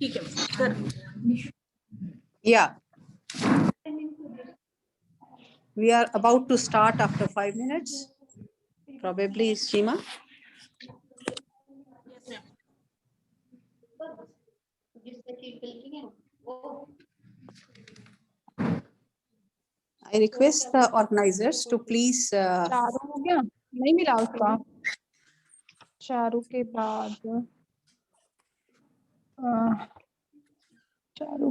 ठीक है sir. Yeah. We are about to start after 5 minutes. Probably, Seema. I request the organizers to please. Charu हो गया, नहीं मिला उसका। चारू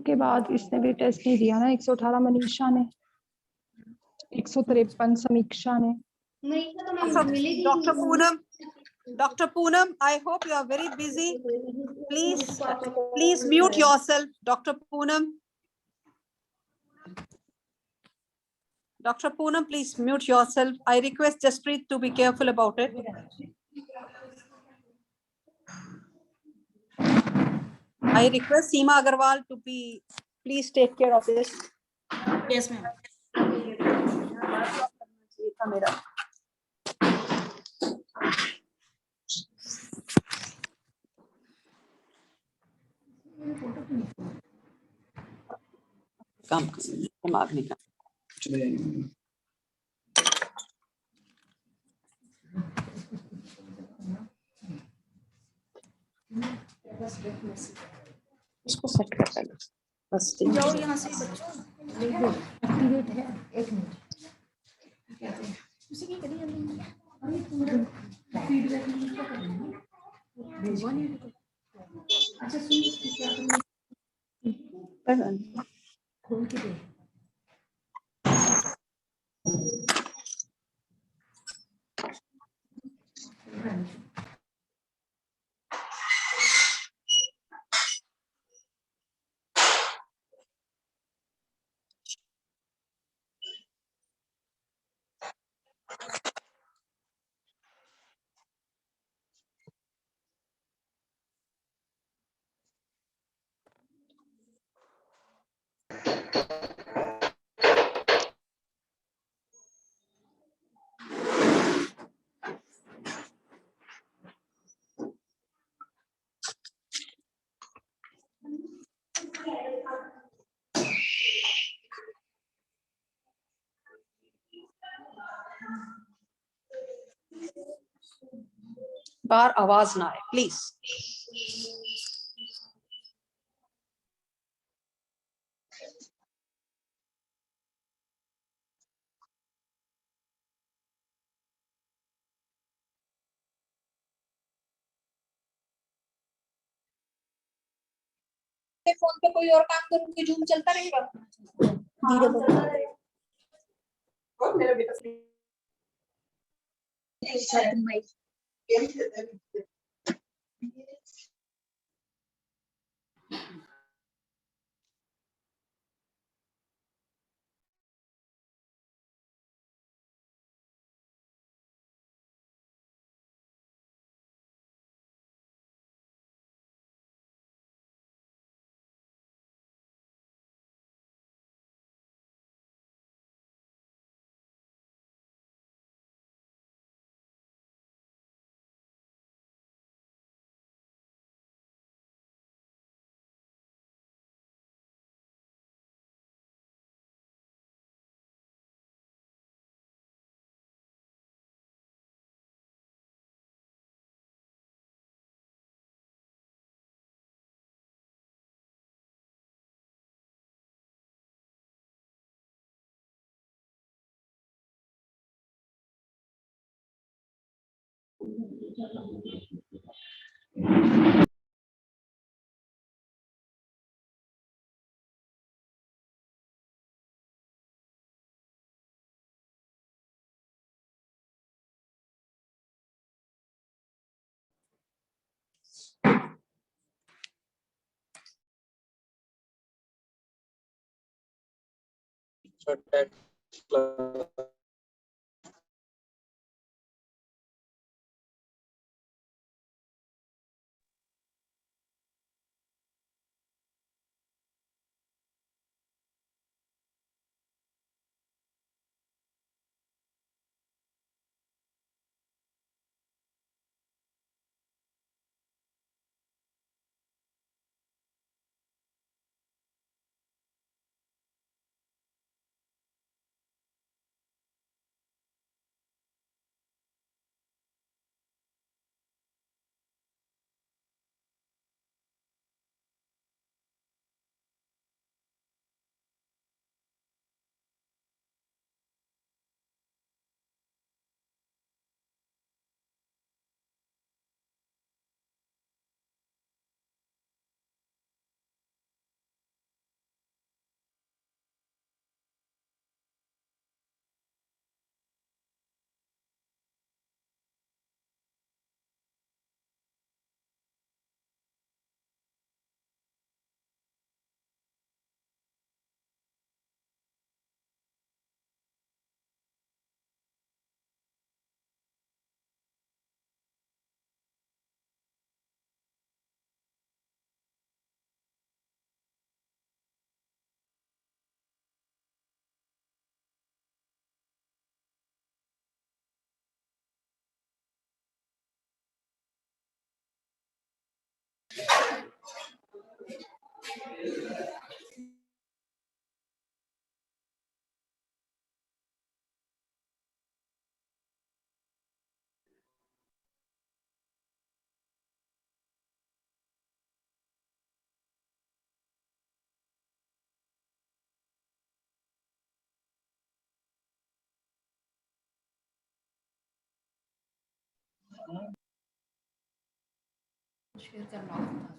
के बाद इसने भी टेस्ट नहीं दिया ना। 118 मनीषा ने, 153 समीक्षा ने। Dr. Poonam, I hope you are very busy. Please mute yourself, Dr. Poonam. Dr. Poonam, please mute yourself. I request Jaspreet to be careful about it. I request Seema Agarwal to please take care of this. Yes, ma'am. काम दिमाग नहीं काम। इसको set कर पहले बस। जाओ यहाँ से बच्चों। एक्टिवेट है, एक मिनट। उसी की करी जल्दी। फीडबैक नहीं करना। अच्छा सुन क्या करना। खोल के दे। बाहर आवाज ना आए प्लीज। फोन पे कोई और काम करूंगी, जूम चलता रहेगा। धीरे बोलो। और मेरा बेटा शेयर करना होता है।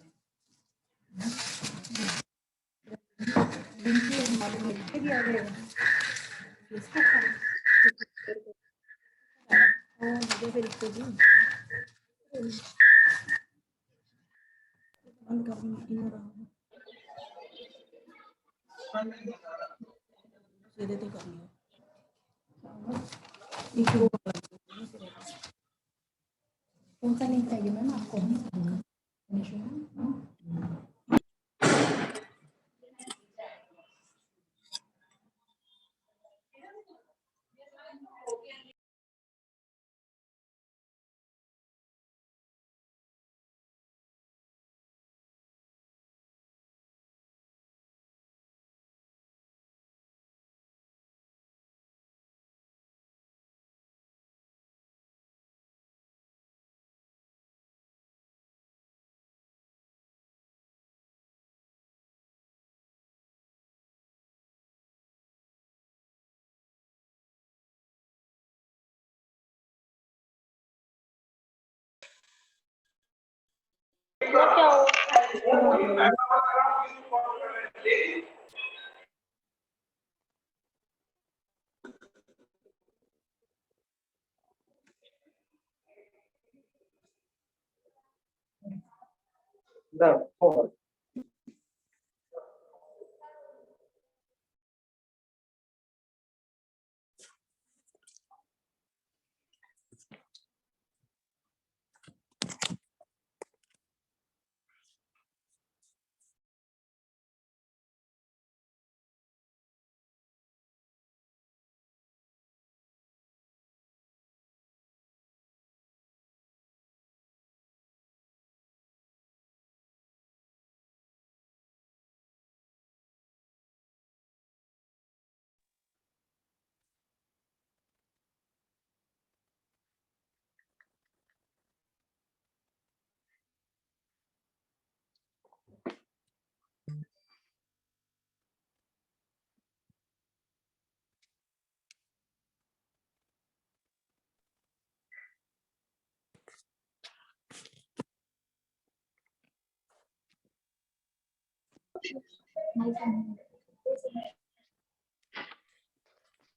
कौन सा लिंक चाहिए मैम आपको?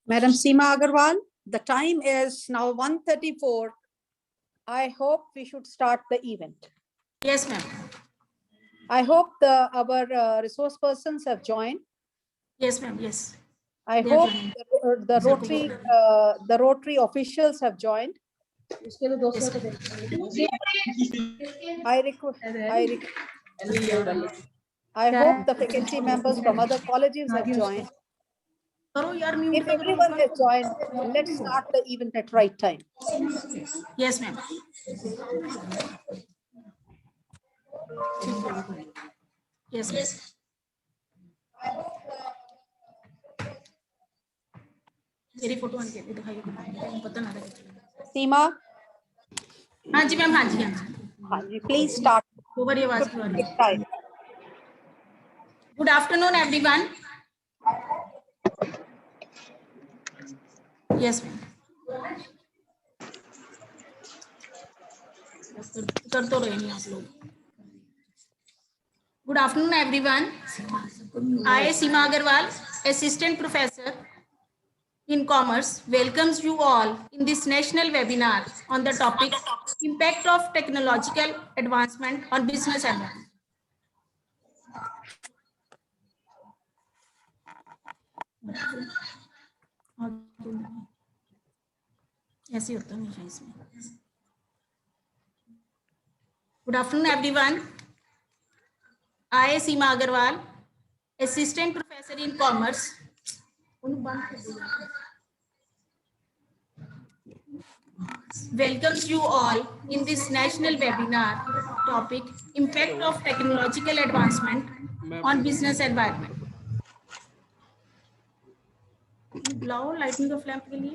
Madam Seema Agarwal, the time is now 1:34. I hope we should start the event. Yes, ma'am. I hope our resource persons have joined. Yes, ma'am. Yes. I They are hope joining. the Rotary officials have joined. Yes. I hope the faculty members from other colleges have joined. करो यार mute If everyone has joined, let's start the event at right time. Yes, ma'am. Yes, yes. मेरी photo आने के दिखाइए, पता ना लगे। Seema, हाँ जी मैम, हाँ जी, हाँ जी। हाँ जी, please start. ओवर ये आवाज क्यों आ रही Take है? time. Good afternoon, everyone. Yes, ma'am. कर तो रहे नहीं आप लोग. Good afternoon, everyone. I, Seema Agarwal, Assistant Professor in Commerce, welcomes you all in this national webinar on the topic Impact of Technological Advancement on Business Environment. ऐसे होता नहीं है इसमें. Good afternoon, everyone. I, Seema Agarwal, Assistant Professor in Commerce, welcomes you all in this national webinar topic Impact of Technological Advancement on Business Environment. बुलाओ lighting का फ्लैम्प के लिए.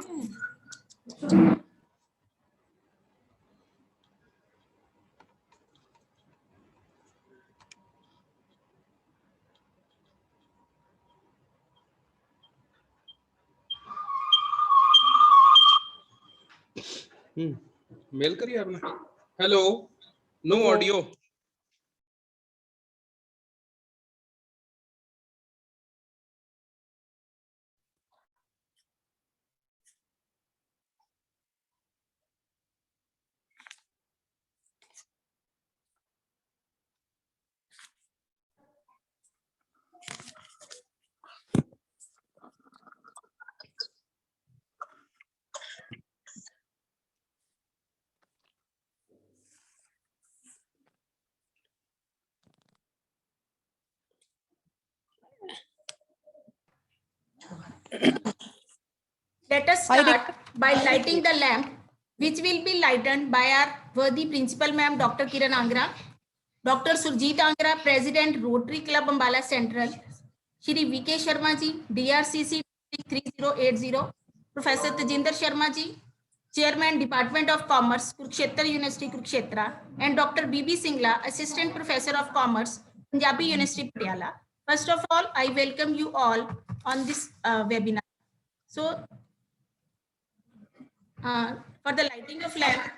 मेल करी आपने? Hello, no audio. Let us start by lighting the lamp, which will be lightened by our worthy principal ma'am, Dr. Kiran Angra, Dr. Surjit Angra, President, Rotary Club Ambala Central, Shri V.K. Sharma ji, DRCC 3080, Professor Tejinder Sharma ji, Chairman, Department of Commerce, Kurukshetra University, Kurukshetra, and Dr. B.B. Singla, Assistant Professor of Commerce, Punjabi University, Patiala. First of all, I welcome you all on this webinar. So, for the lighting of lamp,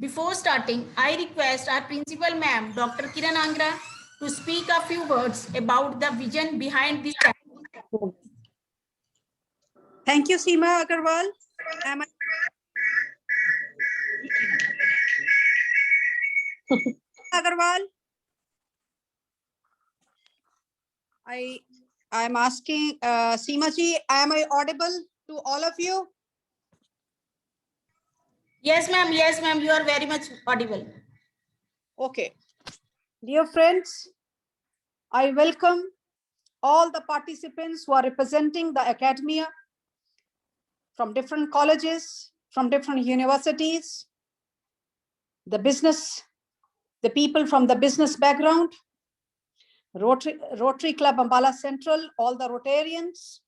before starting, I request our principal ma'am, Dr. Kiran Angra, to speak a few words about the vision behind this. Thank you, Seema Agarwal. Agarwal. I'm asking Seema ji, am I audible to all of you? Yes, ma'am. Yes, ma'am. You are very much audible. Okay. Dear friends, I welcome all the participants who are representing the academia from different colleges, from different universities, the people from the business background, Rotary Club Ambala Central, all the Rotarians,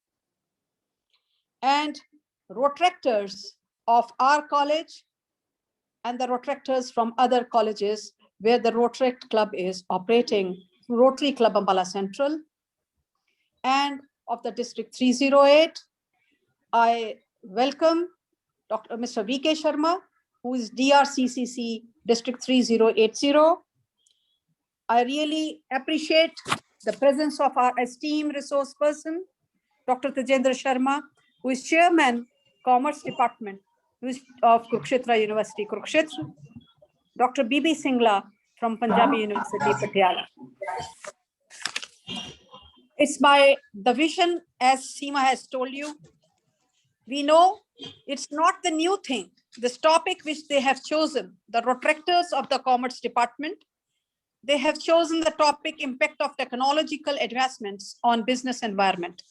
and Rotractors of our college and the Rotractors from other colleges where the Rotary Club is operating, Rotary Club Ambala Central, and of the District 308. I welcome Mr. V.K. Sharma, who is DRCCC District 3080. I really appreciate the presence of our esteemed resource person, Dr. Tejinder Sharma, who is Chairman, Commerce Department of Kurukshetra University, Kurukshetra, Dr. B.B. Singla from Punjabi University, Patiala. It's the vision, as Seema has told you. We know it's not the new thing. This topic which they have chosen, the Rotractors of the Commerce Department, they have chosen the topic impact of technological advancements on business environment.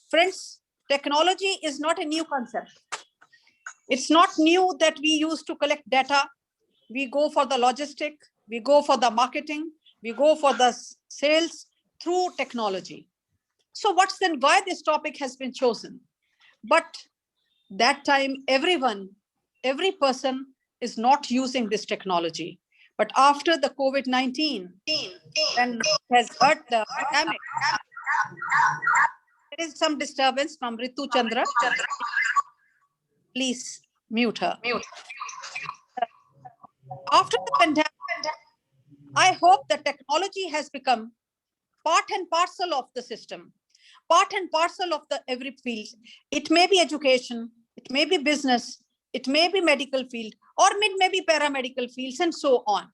Friends, technology is not a new concept. It's not new that we used to collect data. We go for the logistic, we go for the marketing, we go for the sales through technology. So why this topic has been chosen? But that time, every person is not using this technology. But after the COVID-19, when it has hurt the pandemic, there is some disturbance from Ritu Chandra. Please mute her. After the pandemic, I hope that technology has become part and parcel of the system, part and parcel of the every field. It may be education, it may be business, it may be medical field, or it may be paramedical fields, and so on.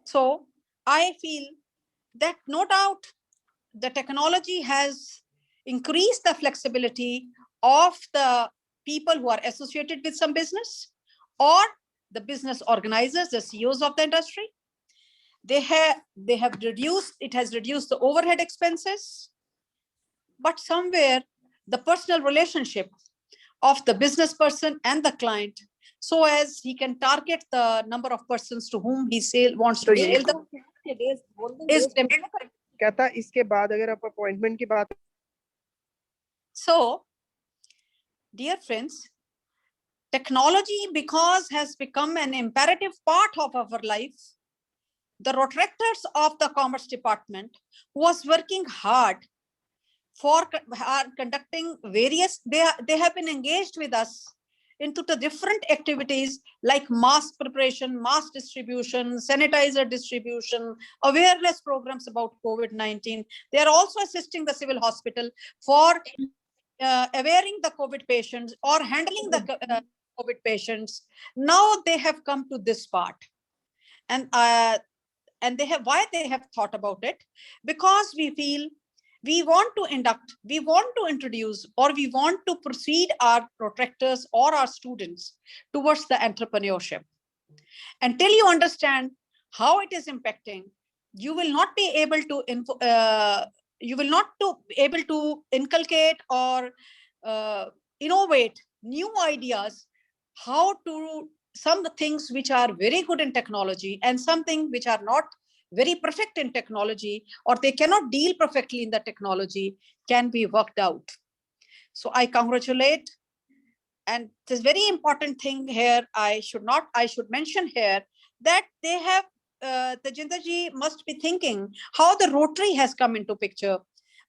So I feel that no doubt the technology has increased the flexibility of the people who are associated with some business, or the business organizers, the CEOs of the industry. They have reduced, it has reduced the overhead expenses, but somewhere the personal relationship of the business person and the client, so as he can target the number of persons to whom he wants to sell them, is limited. कहता इसके बाद अगर आप appointment की बात So, dear friends, technology, because has become an imperative part of our life, the Rotractors of the Commerce Department was working hard for conducting various, they have been engaged with us into the different activities like mask preparation, mask distribution, sanitizer distribution, awareness programs about COVID-19. They are also assisting the civil hospital for awareing the COVID patients or handling the COVID patients. Now they have come to this part. And they have, why they have thought about it? Because we feel we want to induct, we want to introduce, or we want to proceed our protractors or our students towards the entrepreneurship. Until you understand how it is impacting, you will not be able to able to inculcate or innovate new ideas, how to some things which are very good in technology and something which are not very perfect in technology, or they cannot deal perfectly in the technology, can be worked out. So I congratulate. And this very important thing here, I should mention here that they have, Tajinder ji must be thinking how the Rotary has come into picture,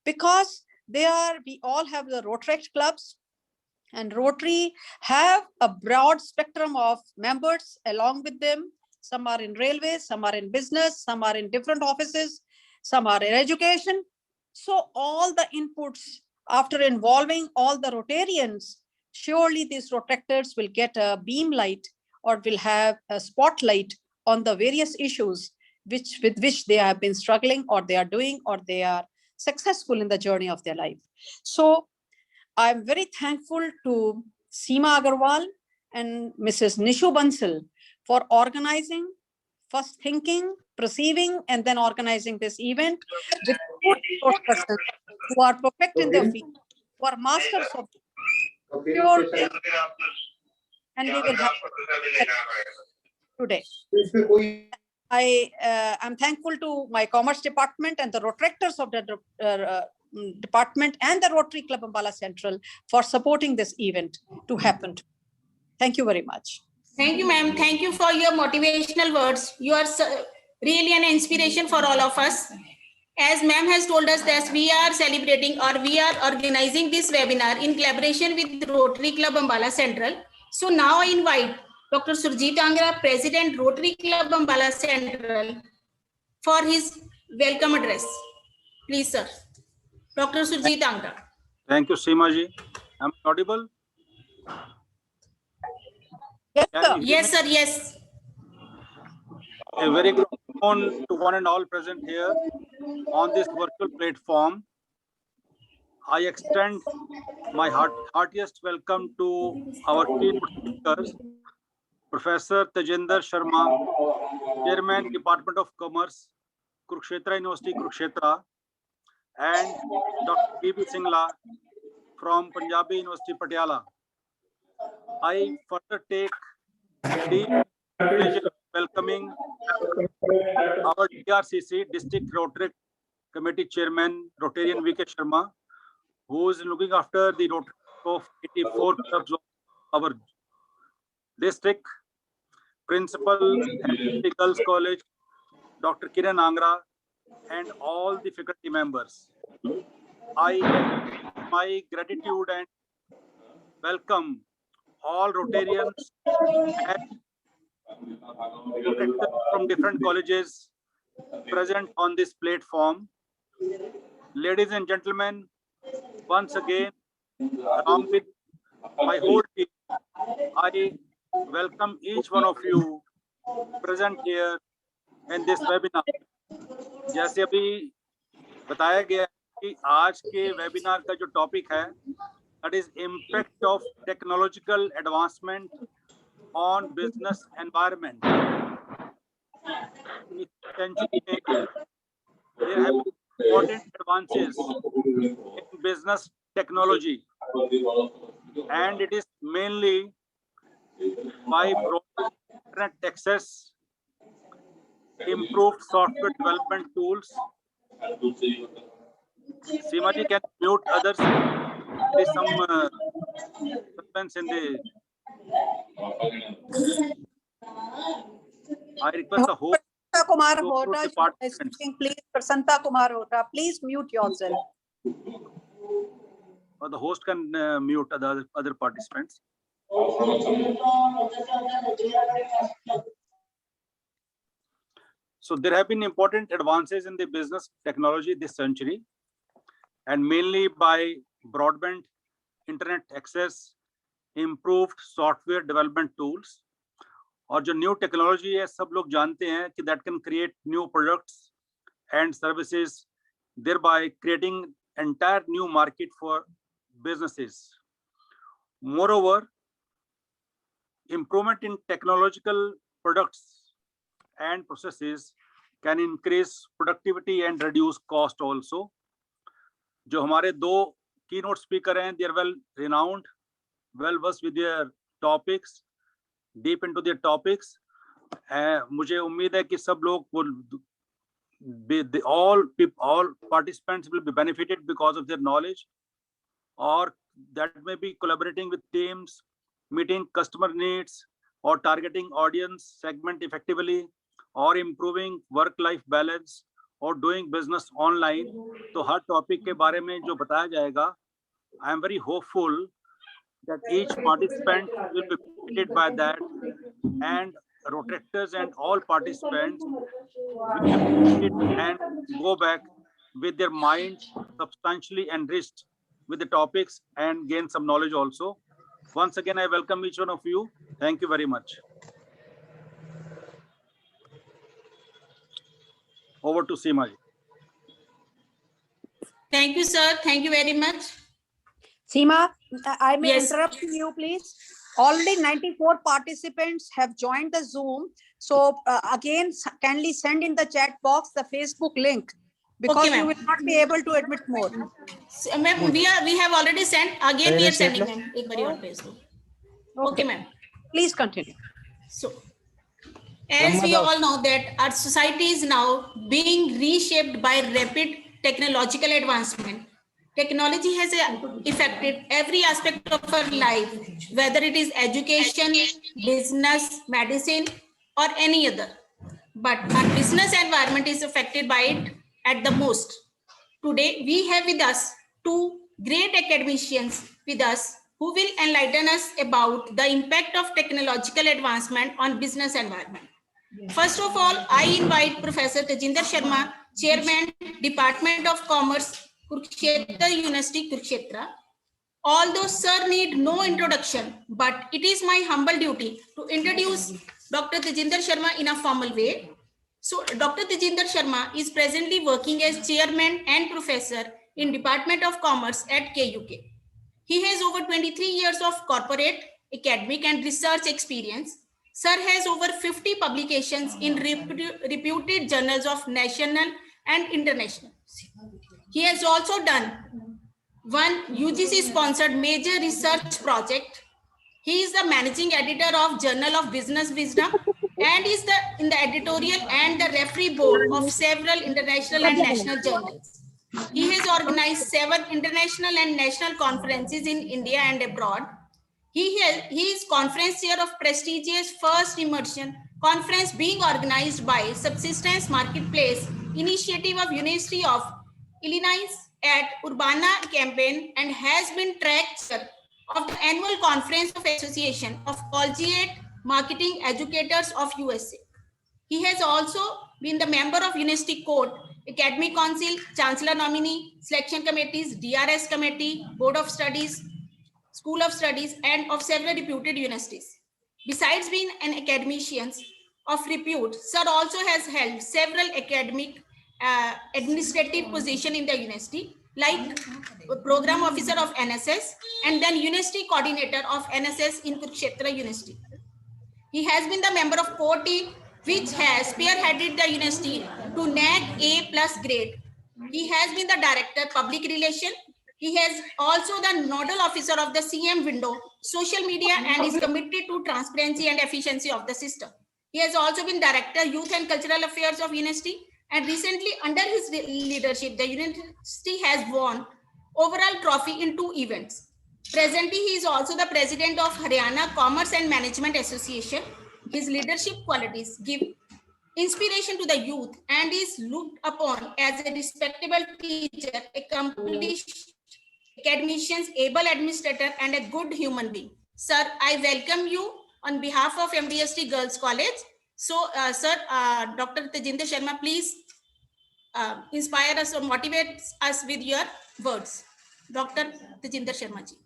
because we all have the Rotary clubs, and Rotary have a broad spectrum of members along with them. Some are in railways, some are in business, some are in different offices, some are in education. So all the inputs, after involving all the Rotarians, surely these Rotractors will get a beam light or will have a spotlight on the various issues with which they have been struggling, or they are doing, or they are successful in the journey of their life. So I'm very thankful to Seema Agarwal and Mrs. Nishu Bansal for organizing, first thinking, perceiving, and then organizing this event with good persons who are perfect in their field, who are masters of pure, and we will have today. I'm thankful to my Commerce Department and the Rotractors of the department and the Rotary Club Ambala Central for supporting this event to happen. Thank you very much. Thank you, ma'am. Thank you for your motivational words. You are really an inspiration for all of us. As ma'am has told us that we are celebrating, or we are organizing this webinar in collaboration with Rotary Club Ambala Central. So now I invite Dr. Surjit Angra, President, Rotary Club Ambala Central, for his welcome address. Please, sir. Dr. Surjit Angra. Thank you, Seema ji. Am I audible? Yes, sir. Yes, sir. Yes. A very good afternoon to one and all present here on this virtual platform. I extend my heartiest welcome to our keynote speakers, Professor Tajinder Sharma, Chairman, Department of Commerce, Kurukshetra University, Kurukshetra, and Dr. B.B. Singla from Punjabi University, Patiala. I further take deep pleasure welcoming our DRCC District Rotary Committee Chairman, Rotarian V.K. Sharma, who is looking after the Rotary of 84 clubs of our district, Principal at Girls College, Dr. Kiran Angra, and all the faculty members. I extend my gratitude and welcome all Rotarians and protectors from different colleges present on this platform. Ladies and gentlemen, once again, along with my whole team, I welcome each one of you present here in this webinar. जैसे अभी बताया गया कि आज के webinar का जो topic है, that is impact of technological advancement on business environment. इस century में there have been important advances in business technology, and it is mainly by broad internet access, improved software development tools. Seema ji, can you mute others? There is some suspense in the. I request the host. Prasanta Kumar to approach Hota the is participants. speaking. Please, Prasanta Kumar Hota, please mute yourself. Or the host can mute other participants. So there have been important advances in the business technology this century, and mainly by broadband internet access, improved software development tools. और जो new technology है, सब लोग जानते हैं कि that can create new products and services, thereby creating entire new market for businesses. Moreover, improvement in technological products and processes can increase productivity and reduce cost also. जो हमारे दो keynote speaker हैं, they are well renowned, well versed with their topics, deep into their topics. मुझे उम्मीद है कि सब लोग all participants will be benefited because of their knowledge, or that may be collaborating with teams, meeting customer needs, or targeting audience segment effectively, or improving work-life balance, or doing business online. तो हर topic के बारे में जो बताया जाएगा, I am very hopeful that each participant will be benefited by that, and Rotractors and all participants will benefit and go back with their mind substantially enriched with the topics and gain some knowledge also. Once again, I welcome each one of you. Thank you very much. Over to Seema ji. Thank you, sir. Thank you very much. Seema, I may Yes. interrupt you, please. Already 94 participants have joined the Zoom. So again, kindly send in the chat box the Facebook link, because Okay, you ma'am. will not be able to admit more. Ma'am, we have already sent. Again, we are sending, ma'am. एक बारी और भेज दो. Okay, ma'am. Please continue. So, as we all know that our society is now being reshaped by rapid technological advancement. Technology has affected every aspect of our life, whether it is education, business, medicine, or any other. But our business environment is affected by it at the most. Today, we have with us two great academicians with us who will enlighten us about the impact of technological advancement on business environment. First of all, I invite Professor Tejinder Sharma, Chairman, Department of Commerce, Kurukshetra University, Kurukshetra. Although sir need no introduction, but it is my humble duty to introduce Dr. Tejinder Sharma in a formal way. So Dr. Tejinder Sharma is presently working as Chairman and Professor in Department of Commerce at KUK. He has over 23 years of corporate, academic and research experience. Sir has over 50 publications in reputed journals of national and international. He has also done one UGC sponsored major research project. He is the managing editor of Journal of Business Wisdom and is in the editorial and the referee board of several international and national journals. He has organized 7 international and national conferences in India and abroad. He is conference chair of prestigious First Immersion Conference being organized by Subsistence Marketplace Initiative of University of Illinois at Urbana campaign, and has been track chair of the annual conference of Association of Collegiate Marketing Educators of USA. He has also been the member of University Court, Academic Council, Chancellor Nominee, Selection Committees, DRS Committee, Board of Studies, School of Studies, and of several reputed universities. Besides being an academician of repute, Sir also has held several academic administrative positions in the university, like Program Officer of NSS and then University Coordinator of NSS in Kurukshetra University. He has been the member of core team which has spearheaded the university to NAC A+ grade. He has been the director public relation. He has also the nodal officer of the CM window, social media, and is committed to transparency and efficiency of the system. He has also been director youth and cultural affairs of university, and recently under his leadership, the university has won overall trophy in 2 events. Presently, he is also the president of Haryana Commerce and Management Association. His leadership qualities give inspiration to the youth and is looked upon as a respectable teacher, accomplished academician, able administrator, and a good human being. Sir, I welcome you on behalf of M.D.S.D Girls College. So, sir, Dr. Tejinder Sharma, please inspire us or motivate us with your words. Dr. Tejinder Sharma ji.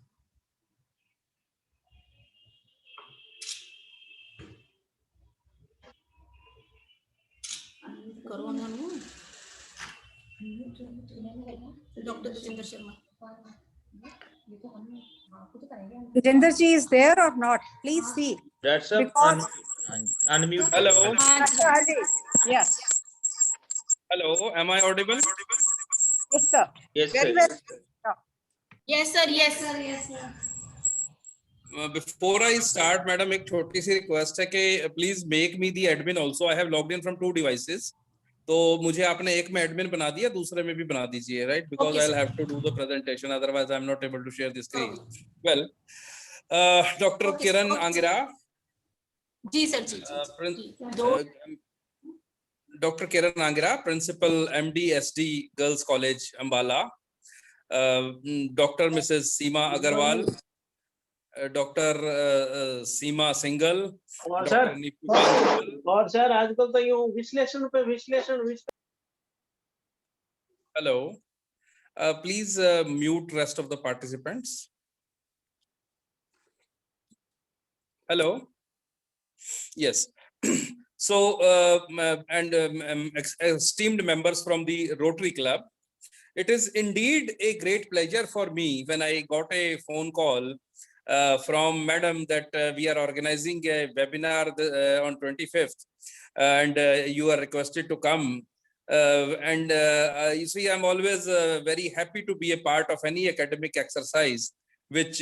Dr. Tejinder Sharma. Tejinder ji is there or not? Please see. That's a Because- unmute. Hello. Dr. Ali. Yes. Hello. Am I audible? Yes, sir. Yes, Very sir. well. Yes, sir. Yes, sir. Yes, sir. Before I start, madam, एक छोटी सी request है कि please make me the admin also. I have logged in from 2 devices. तो मुझे आपने एक में admin बना दिया, दूसरे में भी बना दीजिए, right? Because Okay, I'll sir. have to do the presentation. Otherwise, I'm not able to share the screen. Well, Dr. Okay, Kiran okay. Angira, जी सर जी जी Dr. Kiran Angira, Principal M.D.S.D Girls College, Ambala. Dr. Mrs. Seema Agarwal, Dr. Seema Singhal, और Dr. Sir Nipu Bansal. और sir आजकल तो यूं विश्लेषण पे विश्लेषण Hello. Please mute rest of the participants. Hello. Yes. So, esteemed members from the Rotary Club, it is indeed a great pleasure for me when I got a phone call from Madam that we are organizing a webinar on 25th, and you are requested to come. You see, I'm always very happy to be a part of any academic exercise which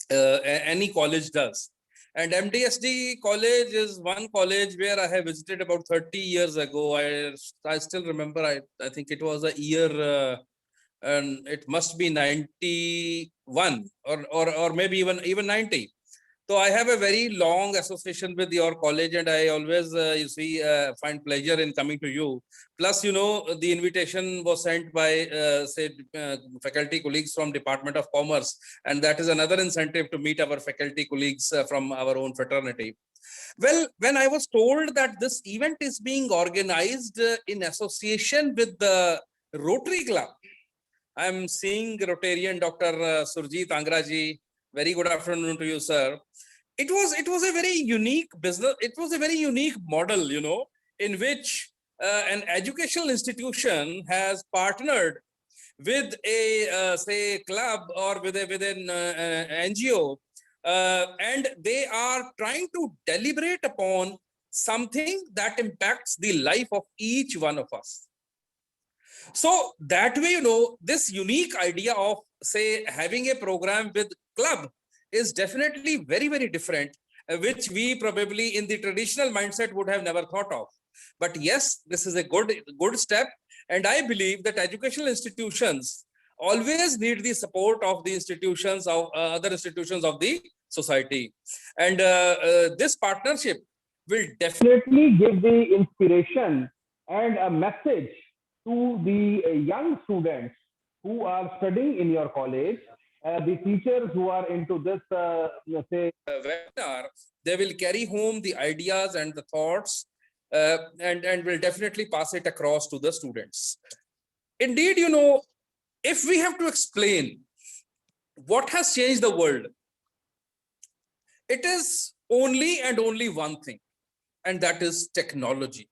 any college does. And M.D.S.D college is one college where I have visited about 30 years ago. I still remember, I think it was a year, and it must be 91 or maybe even 90. So I have a very long association with your college, and I always, you see, find pleasure in coming to you. Plus, you know, the invitation was sent by, faculty colleagues from Department of Commerce, and that is another incentive to meet our faculty colleagues from our own fraternity. Well, when I was told that this event is being organized in association with the Rotary Club, I'm seeing Rotarian Dr. Surjit Angraji. Very good afternoon to you, sir. It was a very unique business. It was a very unique model, you know, in which an educational institution has partnered with a say club or with an NGO, and they are trying to deliberate upon something that impacts the life of each one of us. So that way, you know, this unique idea of, say, having a program with club is definitely very, very different, which we probably in the traditional mindset would have never thought of. But yes, this is a good step. And I believe that educational institutions always need the support of the institutions of other institutions of the society. And this partnership will definitely give the inspiration and a message to the young students who are studying in your college, the teachers who are into this, let's say, webinar, they will carry home the ideas and the thoughts and will definitely pass it across to the students. Indeed, you know, if we have to explain what has changed the world, it is only and only one thing, and that is technology.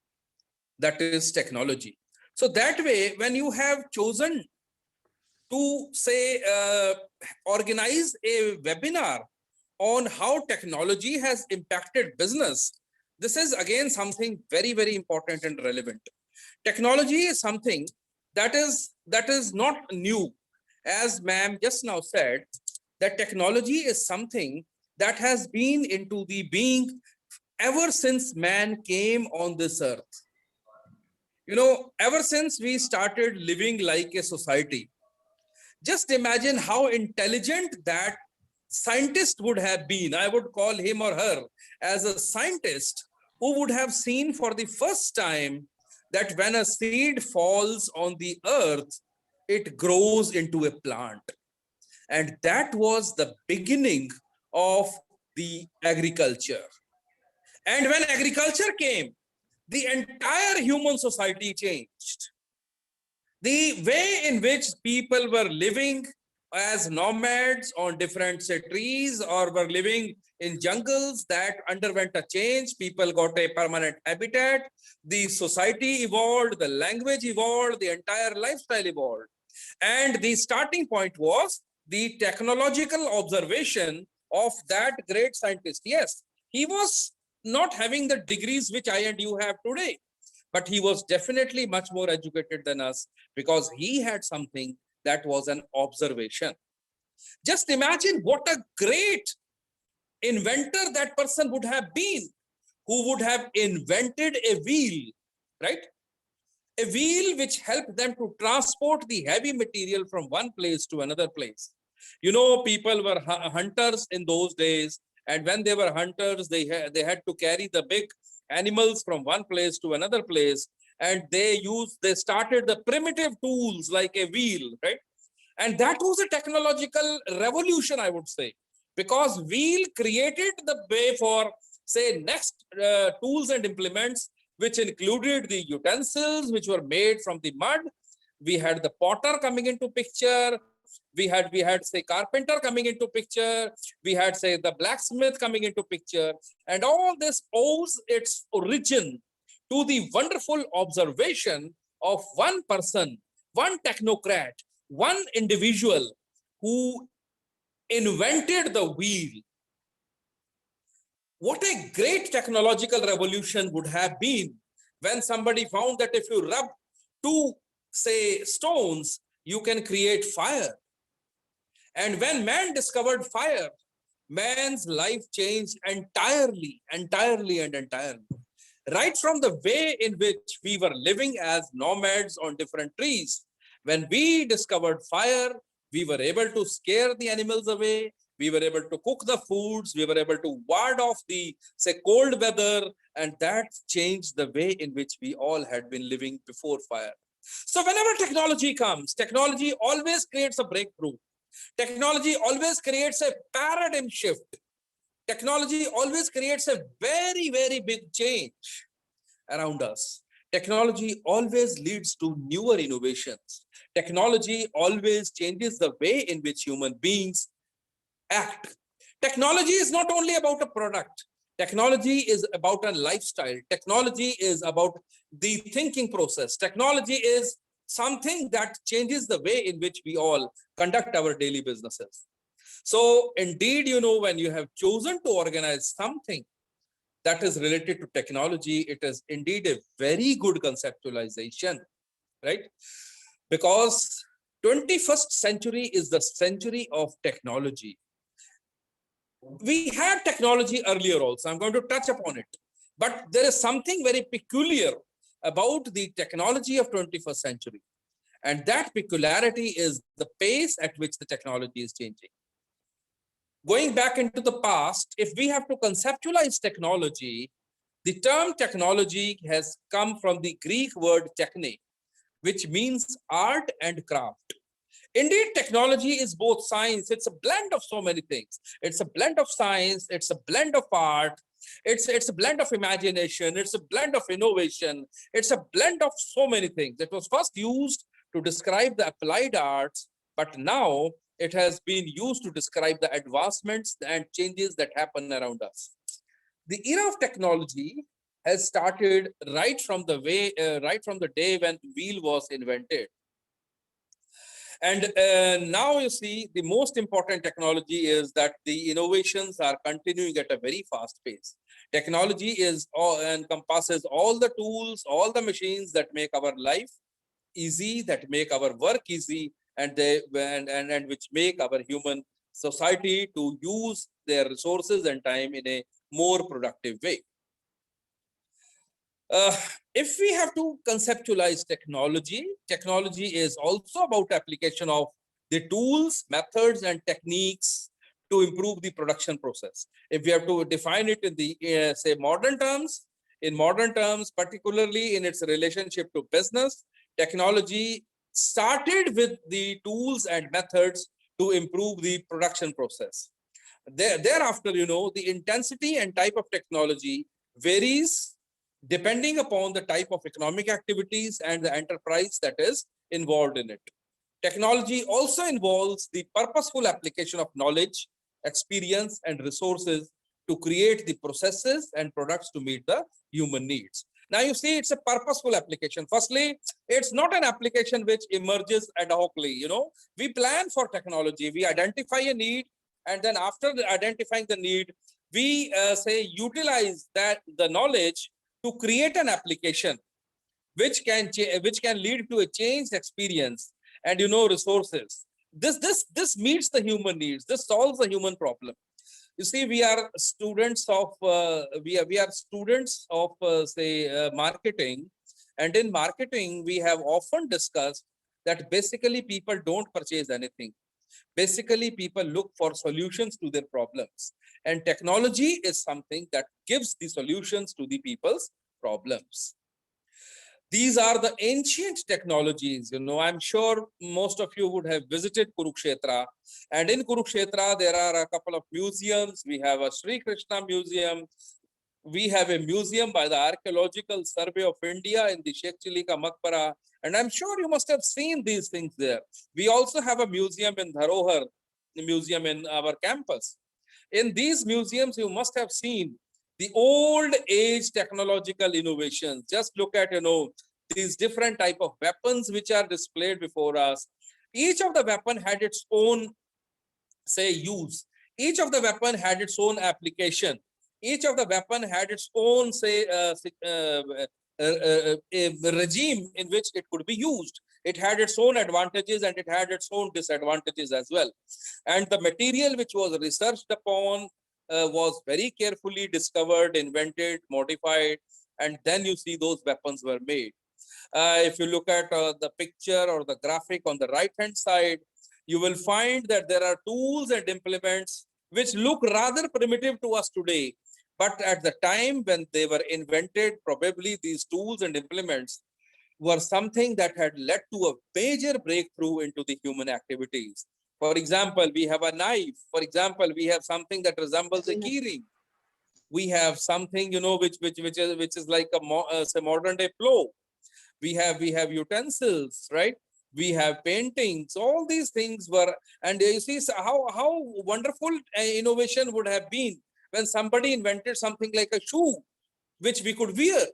That is technology. So that way, when you have chosen to say organize a webinar on how technology has impacted business, this is again something very, very important and relevant. Technology is something that is not new. As ma'am just now said, that technology is something that has been into the being ever since man came on this earth. You know, ever since we started living like a society, just imagine how intelligent that scientist would have been. I would call him or her as a scientist who would have seen for the first time that when a seed falls on the earth, it grows into a plant. And that was the beginning of the agriculture. And when agriculture came, the entire human society changed. The way in which people were living as nomads on different trees or were living in jungles, that underwent a change. People got a permanent habitat. The society evolved, the language evolved, the entire lifestyle evolved. And the starting point was the technological observation of that great scientist. Yes, he was not having the degrees which I and you have today, but he was definitely much more educated than us because he had something that was an observation. Just imagine what a great inventor that person would have been, who would have invented a wheel, right? A wheel which helped them to transport the heavy material from one place to another place. You know, people were hunters in those days, and when they were hunters, they had to carry the big animals from one place to another place, and they started the primitive tools like a wheel, right? And that was a technological revolution, I would say, because wheel created the way for, say, next tools and implements, which included the utensils which were made from the mud. We had the potter coming into picture. We had say carpenter coming into picture. We had say the blacksmith coming into picture, and all this owes its origin to the wonderful observation of one person, one technocrat, one individual who invented the wheel. What a great technological revolution would have been when somebody found that if you rub two, say, stones, you can create fire. And when man discovered fire, man's life changed entirely. Right from the way in which we were living as nomads on different trees. When we discovered fire, we were able to scare the animals away. We were able to cook the foods. We were able to ward off the, say, cold weather. And that changed the way in which we all had been living before fire. So whenever technology comes, technology always creates a breakthrough. Technology always creates a paradigm shift. Technology always creates a very, very big change around us. Technology always leads to newer innovations. Technology always changes the way in which human beings act. Technology is not only about a product. Technology is about a lifestyle. Technology is about the thinking process. Technology is something that changes the way in which we all conduct our daily businesses. So indeed, you know, when you have chosen to organize something that is related to technology, it is indeed a very good conceptualization, right? Because 21st century is the century of technology. We had technology earlier also. I'm going to touch upon it. But there is something very peculiar about the technology of 21st century. And that peculiarity is the pace at which the technology is changing. Going back into the past, if we have to conceptualize technology, the term technology has come from the Greek word techne, which means art and craft. Indeed, technology is both science. It's a blend of so many things. It's a blend of science. It's a blend of art. It's a blend of imagination. It's a blend of innovation. It's a blend of so many things. It was first used to describe the applied arts, but now it has been used to describe the advancements and changes that happen around us. The era of technology has started right from the day when wheel was invented. And now you see the most important technology is that the innovations are continuing at a very fast pace. Technology encompasses all the tools, all the machines that make our life easy, that make our work easy, and which make our human society to use their resources and time in a more productive way. If we have to conceptualize technology, technology is also about application of the tools, methods, and techniques to improve the production process. If we have to define it in the say modern terms, particularly in its relationship to business, technology started with the tools and methods to improve the production process. Thereafter, the intensity and type of technology varies depending upon the type of economic activities and the enterprise that is involved in it. Technology also involves the purposeful application of knowledge, experience, and resources to create the processes and products to meet the human needs. Now you see, it's a purposeful application. Firstly, it's not an application which emerges ad hocly. We plan for technology, we identify a need, and then after identifying the need, we utilize the knowledge to create an application which can lead to a changed experience and resources. This meets the human needs. This solves the human problem. You see, we are students of marketing, and in marketing we have often discussed that basically people don't purchase anything. Basically, people look for solutions to their problems, and technology is something that gives the solutions to the people's problems. These are the ancient technologies. I'm sure most of you would have visited Kurukshetra, and in Kurukshetra there are a couple of museums. We have a Sri Krishna museum. We have a museum by the Archaeological Survey of India in the Sheikh Chilika Maqbara, and I'm sure you must have seen these things there. We also have a museum in Dharohar, a museum in our campus. In these museums, you must have seen the old age technological innovations. Just look at, these different type of weapons which are displayed before us. Each of the weapon had its own, use. Each of the weapon had its own application. Each of the weapon had its own, a regime in which it could be used. It had its own advantages and it had its own disadvantages as well. And the material which was researched upon was very carefully discovered, invented, modified, and then you see those weapons were made. If you look at the picture or the graphic on the right hand side, you will find that there are tools and implements which look rather primitive to us today. But at the time when they were invented, probably these tools and implements were something that had led to a major breakthrough into the human activities. For example, we have a knife. For example, we have something that resembles a keyring. We have something, which is like a modern day plow. We have utensils, right? We have paintings. All these things were, and you see how wonderful innovation would have been when somebody invented something like a shoe which we could wear.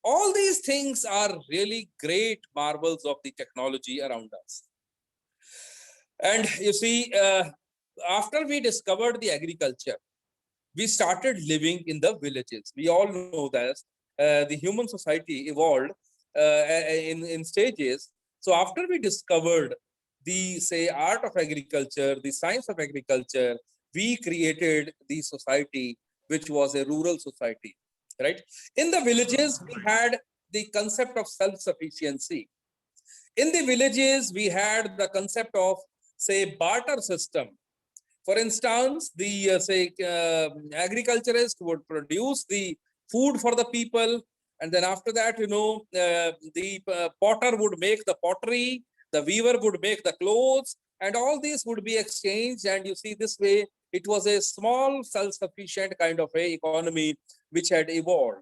All these things are really great marvels of the technology around us. And you see, after we discovered the agriculture, we started living in the villages. We all know that the human society evolved in stages. So after we discovered the art of agriculture, the science of agriculture, we created the society which was a rural society, right? In the villages, we had the concept of self-sufficiency. In the villages, we had the concept of barter system. For instance, the agriculturist would produce the food for the people, and then after that, the potter would make the pottery, The weaver would make the clothes, and all these would be exchanged. And you see, this way, it was a small self-sufficient kind of a economy which had evolved.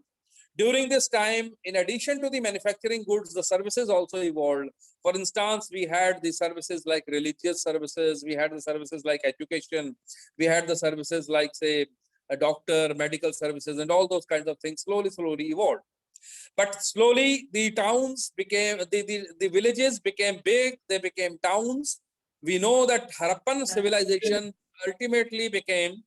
During this time, in addition to the manufacturing goods, the services also evolved. For instance, we had the services like religious services, we had the services like education, we had the services like, say, a doctor, medical services, and all those kinds of things slowly evolved. But slowly the towns became, the villages became big, they became towns. We know that Harappan civilization ultimately became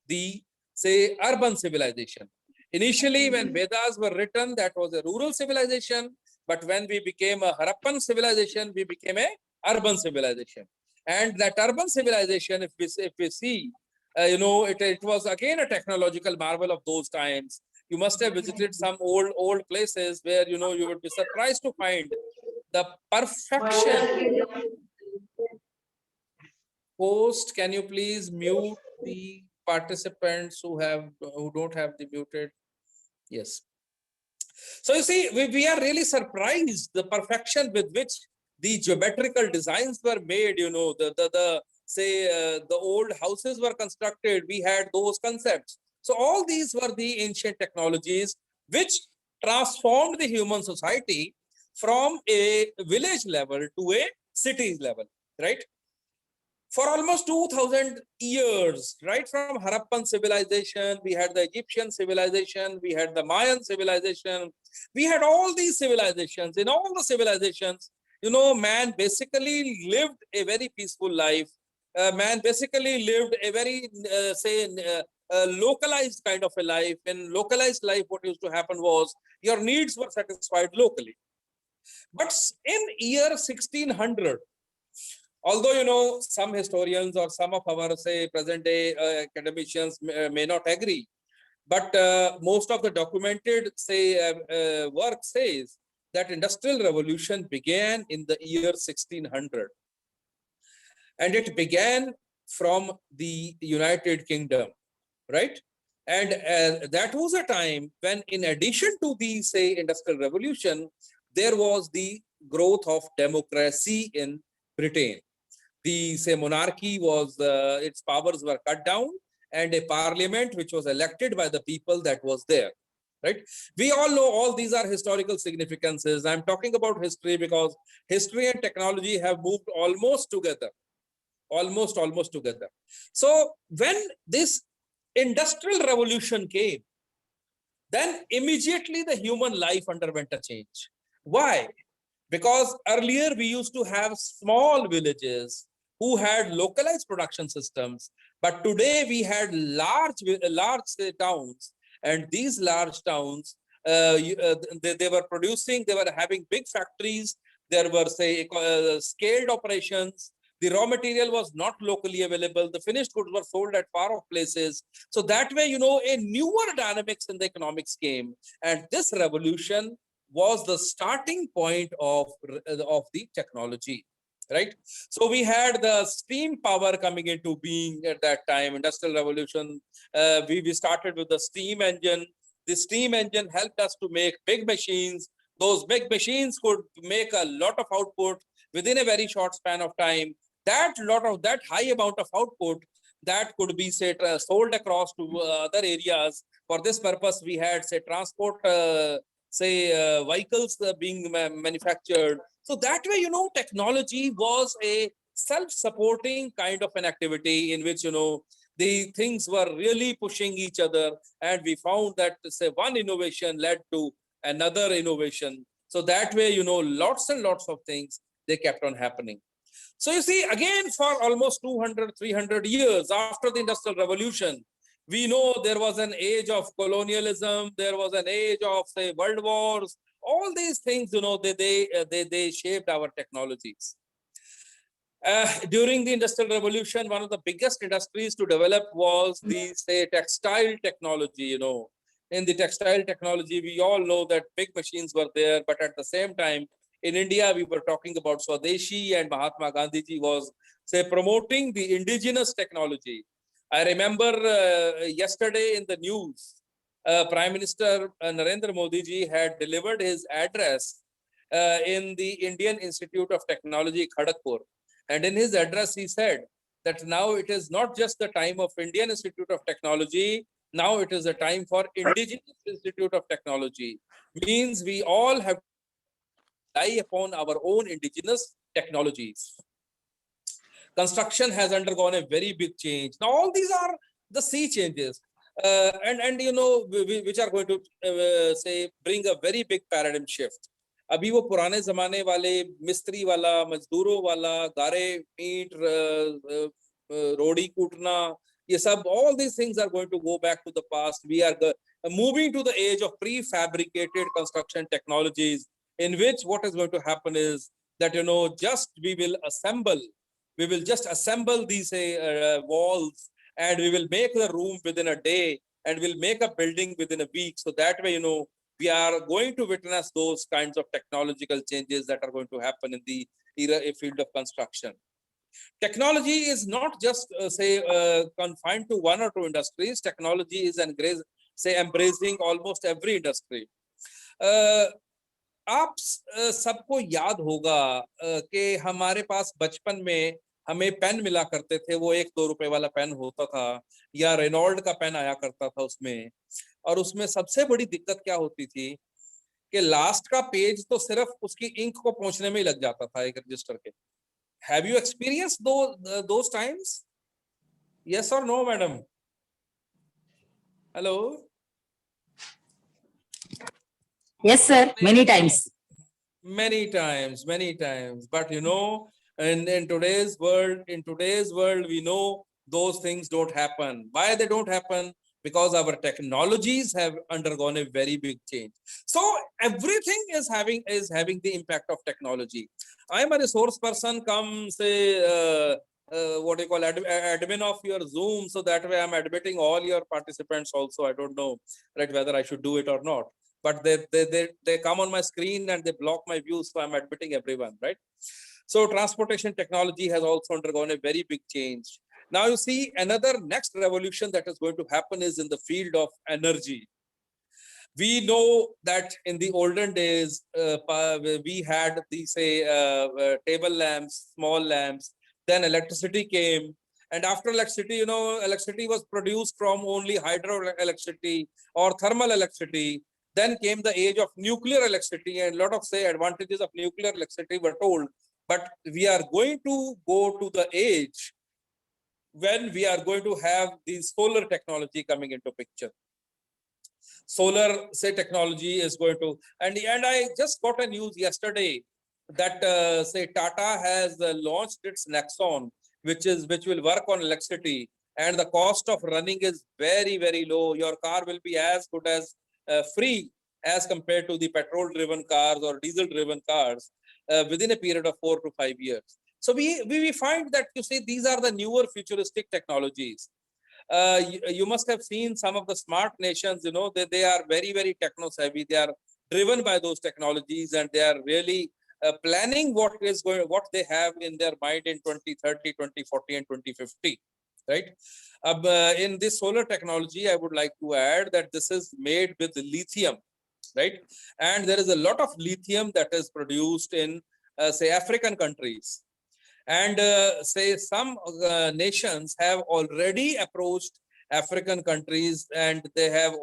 the, say, urban civilization. Initially, when Vedas were written, that was a rural civilization. But when we became a Harappan civilization, we became a urban civilization. And that urban civilization, if we see, it was again a technological marvel of those times. You must have visited some old places where, you would be surprised to find the perfection. Host, can you please mute the participants who don't have the muted? Yes. So you see, we are really surprised the perfection with which the geometrical designs were made. The old houses were constructed. We had those concepts. So all these were the ancient technologies which transformed the human society from a village level to a city level, right? For almost 2000 years, right from Harappan civilization, we had the Egyptian civilization, we had the Mayan civilization, we had all these civilizations. In all the civilizations, man basically lived a very peaceful life. Man basically lived a very, localized kind of a life. In localized life, what used to happen was your needs were satisfied locally. But in year 1600, although some historians or some of our, say, present day academicians may not agree, but most of the documented, say, work says that industrial revolution began in the year 1600, and it began from the United Kingdom, right? And that was a time when, in addition to the, say, industrial revolution, there was the growth of democracy in Britain. The, say, monarchy was, its powers were cut down, and a parliament which was elected by the people, that was there, right? We all know all these are historical significances. I'm talking about history because history and technology have moved almost together, almost together. So when this industrial revolution came, then immediately the human life underwent a change. Why? Because earlier we used to have small villages who had localized production systems, but today we had large towns, and these large towns, they were producing, they were having big factories, there were, say, scaled operations, the raw material was not locally available, the finished goods were sold at far off places. So that way, a newer dynamics in the economics came, and this revolution was the starting point of the technology, right? So we had the steam power coming into being at that time, industrial revolution. We started with the steam engine. The steam engine helped us to make big machines. Those big machines could make a lot of output within a very short span of time. That high amount of output, that could be, say, sold across to other areas. For this purpose, we had, say, transport, vehicles being manufactured. So that way, technology was a self-supporting kind of an activity in which, the things were really pushing each other. And we found that, say, one innovation led to another innovation. So that way, lots and lots of things, they kept on happening. So you see, again, for almost 200, 300 years after the Industrial Revolution, we know there was an age of colonialism, there was an age of, say, world wars. All these things, they shaped our technologies. During the Industrial Revolution, one of the biggest industries to develop was the, say, textile technology. In the textile technology, we all know that big machines were there, but at the same time, in India, we were talking about Swadeshi, and Mahatma Gandhiji was, say, promoting the indigenous technology. I remember yesterday in the news, Prime Minister Narendra Modi ji had delivered his address in the Indian Institute of Technology, Kharagpur. And in his address, he said that now it is not just the time of Indian Institute of Technology, now it is a time for Indigenous Institute of Technology. Means we all have to rely upon our own indigenous technologies. Construction has undergone a very big change. Now, all these are the sea changes, and you know, which are going to say bring a very big paradigm shift. अभी वो पुराने जमाने वाले मिस्त्री वाला, मजदूरों वाला, गारे ईंट, रोड़ी कूटना, ये सब, all these things are going to go back to the past. We are moving to the age of prefabricated construction technologies, in which what is going to happen is that, you know, we will just assemble these walls, and we will make the room within a day, and we'll make a building within a week. So that way, you know, we are going to witness those kinds of technological changes that are going to happen in the field of construction. Technology is not just confined to one or two industries. Technology is embracing almost every industry. आप सबको याद होगा कि हमारे पास बचपन में हमें pen मिला करते थे, वो 1-2 रुपए वाला पेन होता था, या रेनॉल्ड का पेन आया करता था उसमें, और उसमें सबसे बड़ी दिक्कत क्या होती थी कि लास्ट का पेज तो सिर्फ उसकी इंक को पहुंचने में ही लग जाता था एक रजिस्टर के. Have you experience those times? Yes और no madam? Hello? Yes, sir. Many times. Many times. But you know, in today's world, we know those things don't happen. Why they don't happen? Because our technologies have undergone a very big change. So everything is having the impact of technology. I am a resource person, come say what do you call admin of your Zoom, so that way I'm admitting all your participants also. I don't know right whether I should do it or not, but they come on my screen and they block my view, so I'm admitting everyone, right? So transportation technology has also undergone a very big change. Now you see, another next revolution that is going to happen is in the field of energy. We know that in the olden days, we had these table lamps, small lamps, then electricity came. And after electricity, you know, electricity was produced from only hydroelectricity or thermal electricity. Then came the age of nuclear electricity, and a lot of advantages of nuclear electricity were told. But we are going to go to the age when we are going to have the solar technology coming into picture. Solar technology is going to, and I just got a news yesterday that Tata has launched its Nexon, which will work on electricity, and the cost of running is very, very low. Your car will be as good as free as compared to the petrol driven cars or diesel driven cars within a period of 4 to 5 years. So we find that, you see, these are the newer futuristic technologies. You must have seen some of the smart nations, you know, they are very, very techno savvy. They are driven by those technologies, and they are really planning what they have in their mind in 2030, 2040, and 2050. Right? In this solar technology, I would like to add that this is made with lithium, right? And there is a lot of lithium that is produced in, African countries. And some nations have already approached African countries, and they have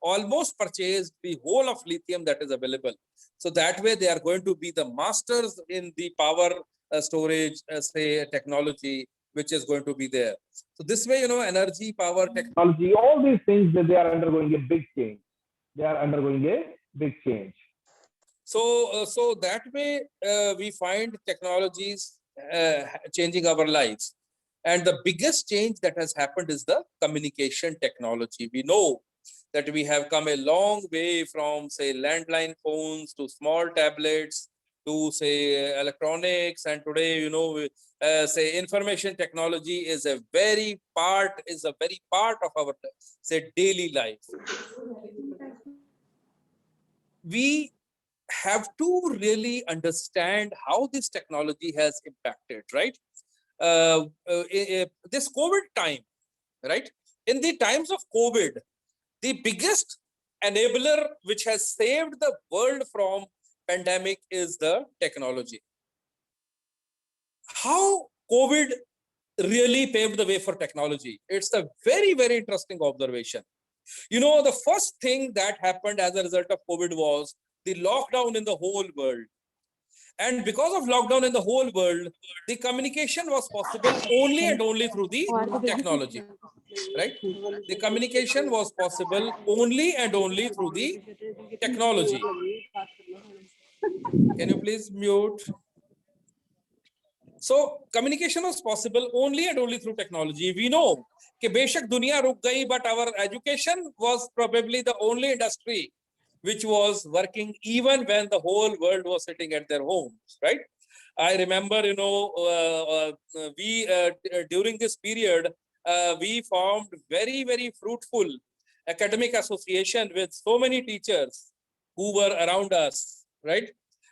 almost purchased the whole of lithium that is available. So that way they are going to be the masters in the power storage technology, which is going to be there. So this way, you know, energy, power, technology, all these things, that they are undergoing a big change. So that way we find technologies changing our lives. And the biggest change that has happened is the communication technology. We know that we have come a long way from, say, landline phones to small tablets to, say, electronics. And today, you know, information technology is a very part of our, daily life. We have to really understand how this technology has impacted, right? This COVID time, right? In the times of COVID, the biggest enabler which has saved the world from pandemic is the technology. How COVID really paved the way for technology? It's a very, very interesting observation. You know, the first thing that happened as a result of COVID was the lockdown in the whole world. And because of lockdown in the whole world, the communication was possible only and only through the technology, right? The communication was possible only and only through the technology. Can you please mute? So communication was possible only and only through technology. We know कि बेशक दुनिया रुक गई, but our education was probably the only industry which was working even when the whole world was sitting at their homes, right? I remember, you know, we during this period, we formed very, very fruitful academic association with so many teachers who were around us, right?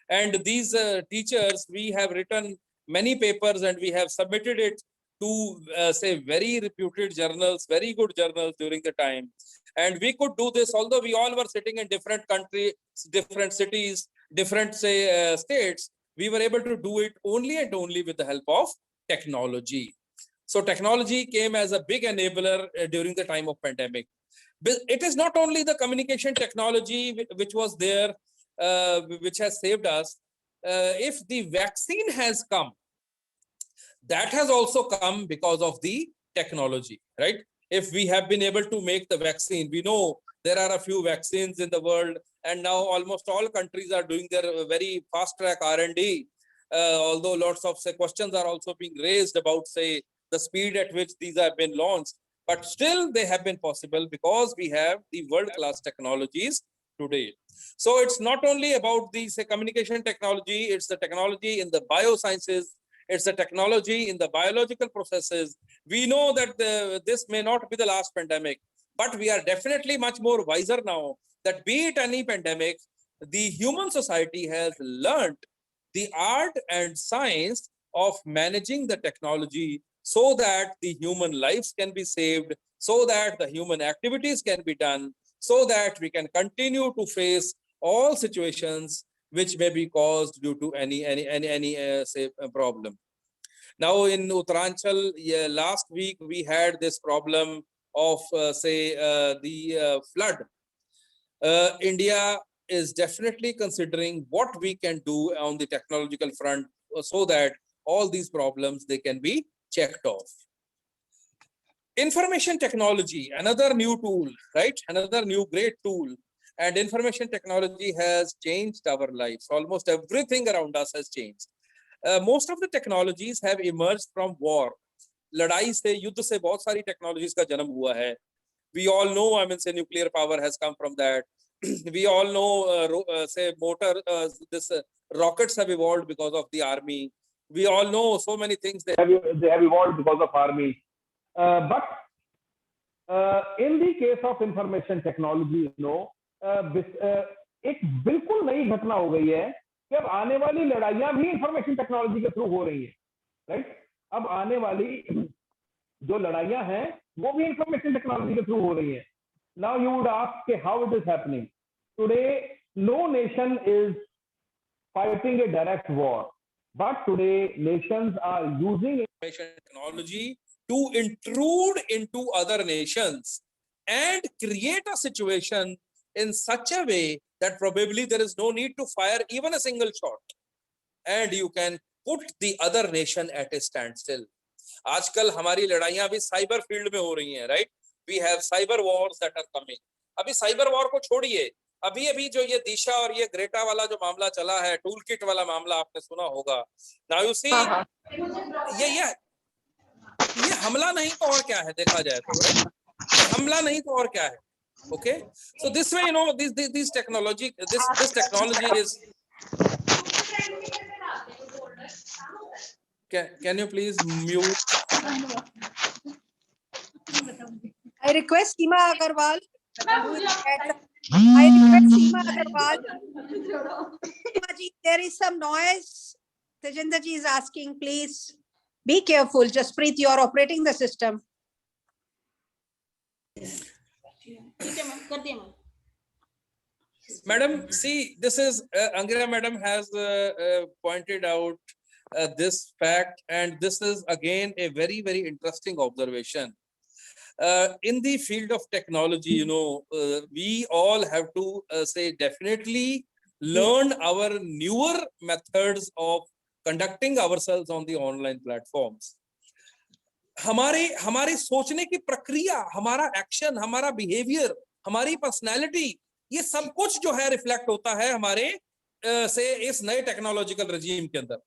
And these teachers, we have written many papers and we have submitted it to say very reputed journals, very good journals during the time. And we could do this, although we all were sitting in different countries, different cities, different say states, we were able to do it only and only with the help of technology. So technology came as a big enabler during the time of pandemic. But it is not only the communication technology which was there, which has saved us. If the vaccine has come, that has also come because of the technology, right? If we have been able to make the vaccine, we know there are a few vaccines in the world, and now almost all countries are doing their very fast track R&D, although lots of questions are also being raised about say the speed at which these have been launched, but still they have been possible because we have the world-class technologies today. So it's not only about the say communication technology, it's the technology in the biosciences, it's the technology in the biological processes. We know that this may not be the last pandemic, but we are definitely much more wiser now that be it any pandemic, the human society has learned the art and science of managing the technology so that the human lives can be saved, so that the human activities can be done, so that we can continue to face all situations which may be caused due to any say problem. Now in Uttaranchal, last week we had this problem of the flood. India is definitely considering what we can do on the technological front so that all these problems they can be checked off. Information technology, another new tool, right? Another new great tool. And information technology has changed our lives. Almost everything around us has changed. Most of the technologies have emerged from war. लड़ाई से, युद्ध से बहुत सारी technologies का जन्म हुआ है. We all know, I mean, say nuclear power has come from that. We all know, say rockets have evolved because of the army. We all know so many things. They have evolved because of army. But in the case of information technology, you know, एक बिल्कुल नई घटना हो गई है कि अब आने वाली लड़ाइयां भी इंफॉर्मेशन टेक्नोलॉजी के थ्रू हो रही है, राइट? अब आने वाली जो लड़ाइयां हैं वो भी इंफॉर्मेशन टेक्नोलॉजी के थ्रू हो रही है. Now you would ask how it is happening. Today, no nation is fighting a direct war, but today nations are using information technology to intrude into other nations and create a situation in such a way that probably there is no need to fire even a single shot, and you can put the other nation at a standstill. आजकल हमारी लड़ाइयां भी cyber field में हो रही हैं, right? We have cyber wars that are coming. अभी cyber war को छोड़िए, अभी जो ये दिशा और ये ग्रेटा वाला जो मामला चला है, टूल किट वाला मामला आपने सुना होगा. नाउ यू सी, ये हमला नहीं तो और क्या है देखा जाए तो, राइट? ये हमला नहीं तो और क्या है. Okay, so this way, you know, this technology is. Can you please mute? I request Seema Agarwal. I request Seema Agarwal. Seema ji, there is some noise. Tejinder ji is asking, please be careful. Jaspreet, you are operating the system. Madam, see, this is Angira Madam has pointed out this fact, and this is again a very, very interesting observation. In the field of technology, we all have to say definitely learn our newer methods of conducting ourselves on the online platforms. हमारे सोचने की प्रक्रिया, हमारा action, हमारा behaviour, हमारी personality, ये सब कुछ जो है रिफ्लेक्ट होता है हमारे से इस नए टेक्नोलॉजिकल रजीम के अंदर.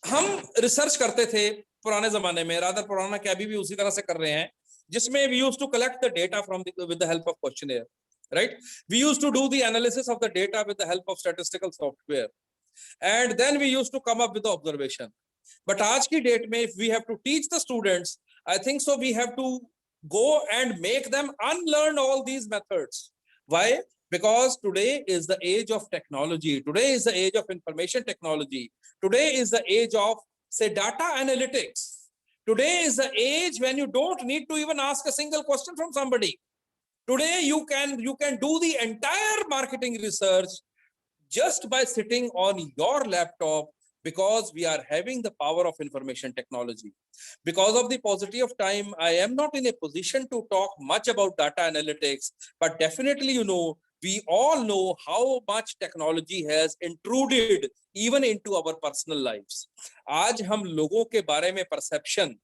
हम रिसर्च करते थे पुराने जमाने में, रादर पुराना क्या अभी भी उसी तरह से कर रहे हैं, जिसमें we used to collect the data from with the help of questionnaire, right. We used to do the analysis of the data with the help of statistical software, and then we used to come up with the observation. But आज की date में if we have to teach the students, I think so we have to go and make them unlearn all these methods. Why? Because today is the age of technology. Today is the age of information technology. Today is the age of, say, data analytics. Today is the age when you don't need to even ask a single question from somebody. Today you can do the entire marketing research just by sitting on your laptop, because we are having the power of information technology. Because of the paucity of time, I am not in a position to talk much about data analytics, but definitely, we all know how much technology has intruded even into our personal lives. आज हम लोगों के बारे में perception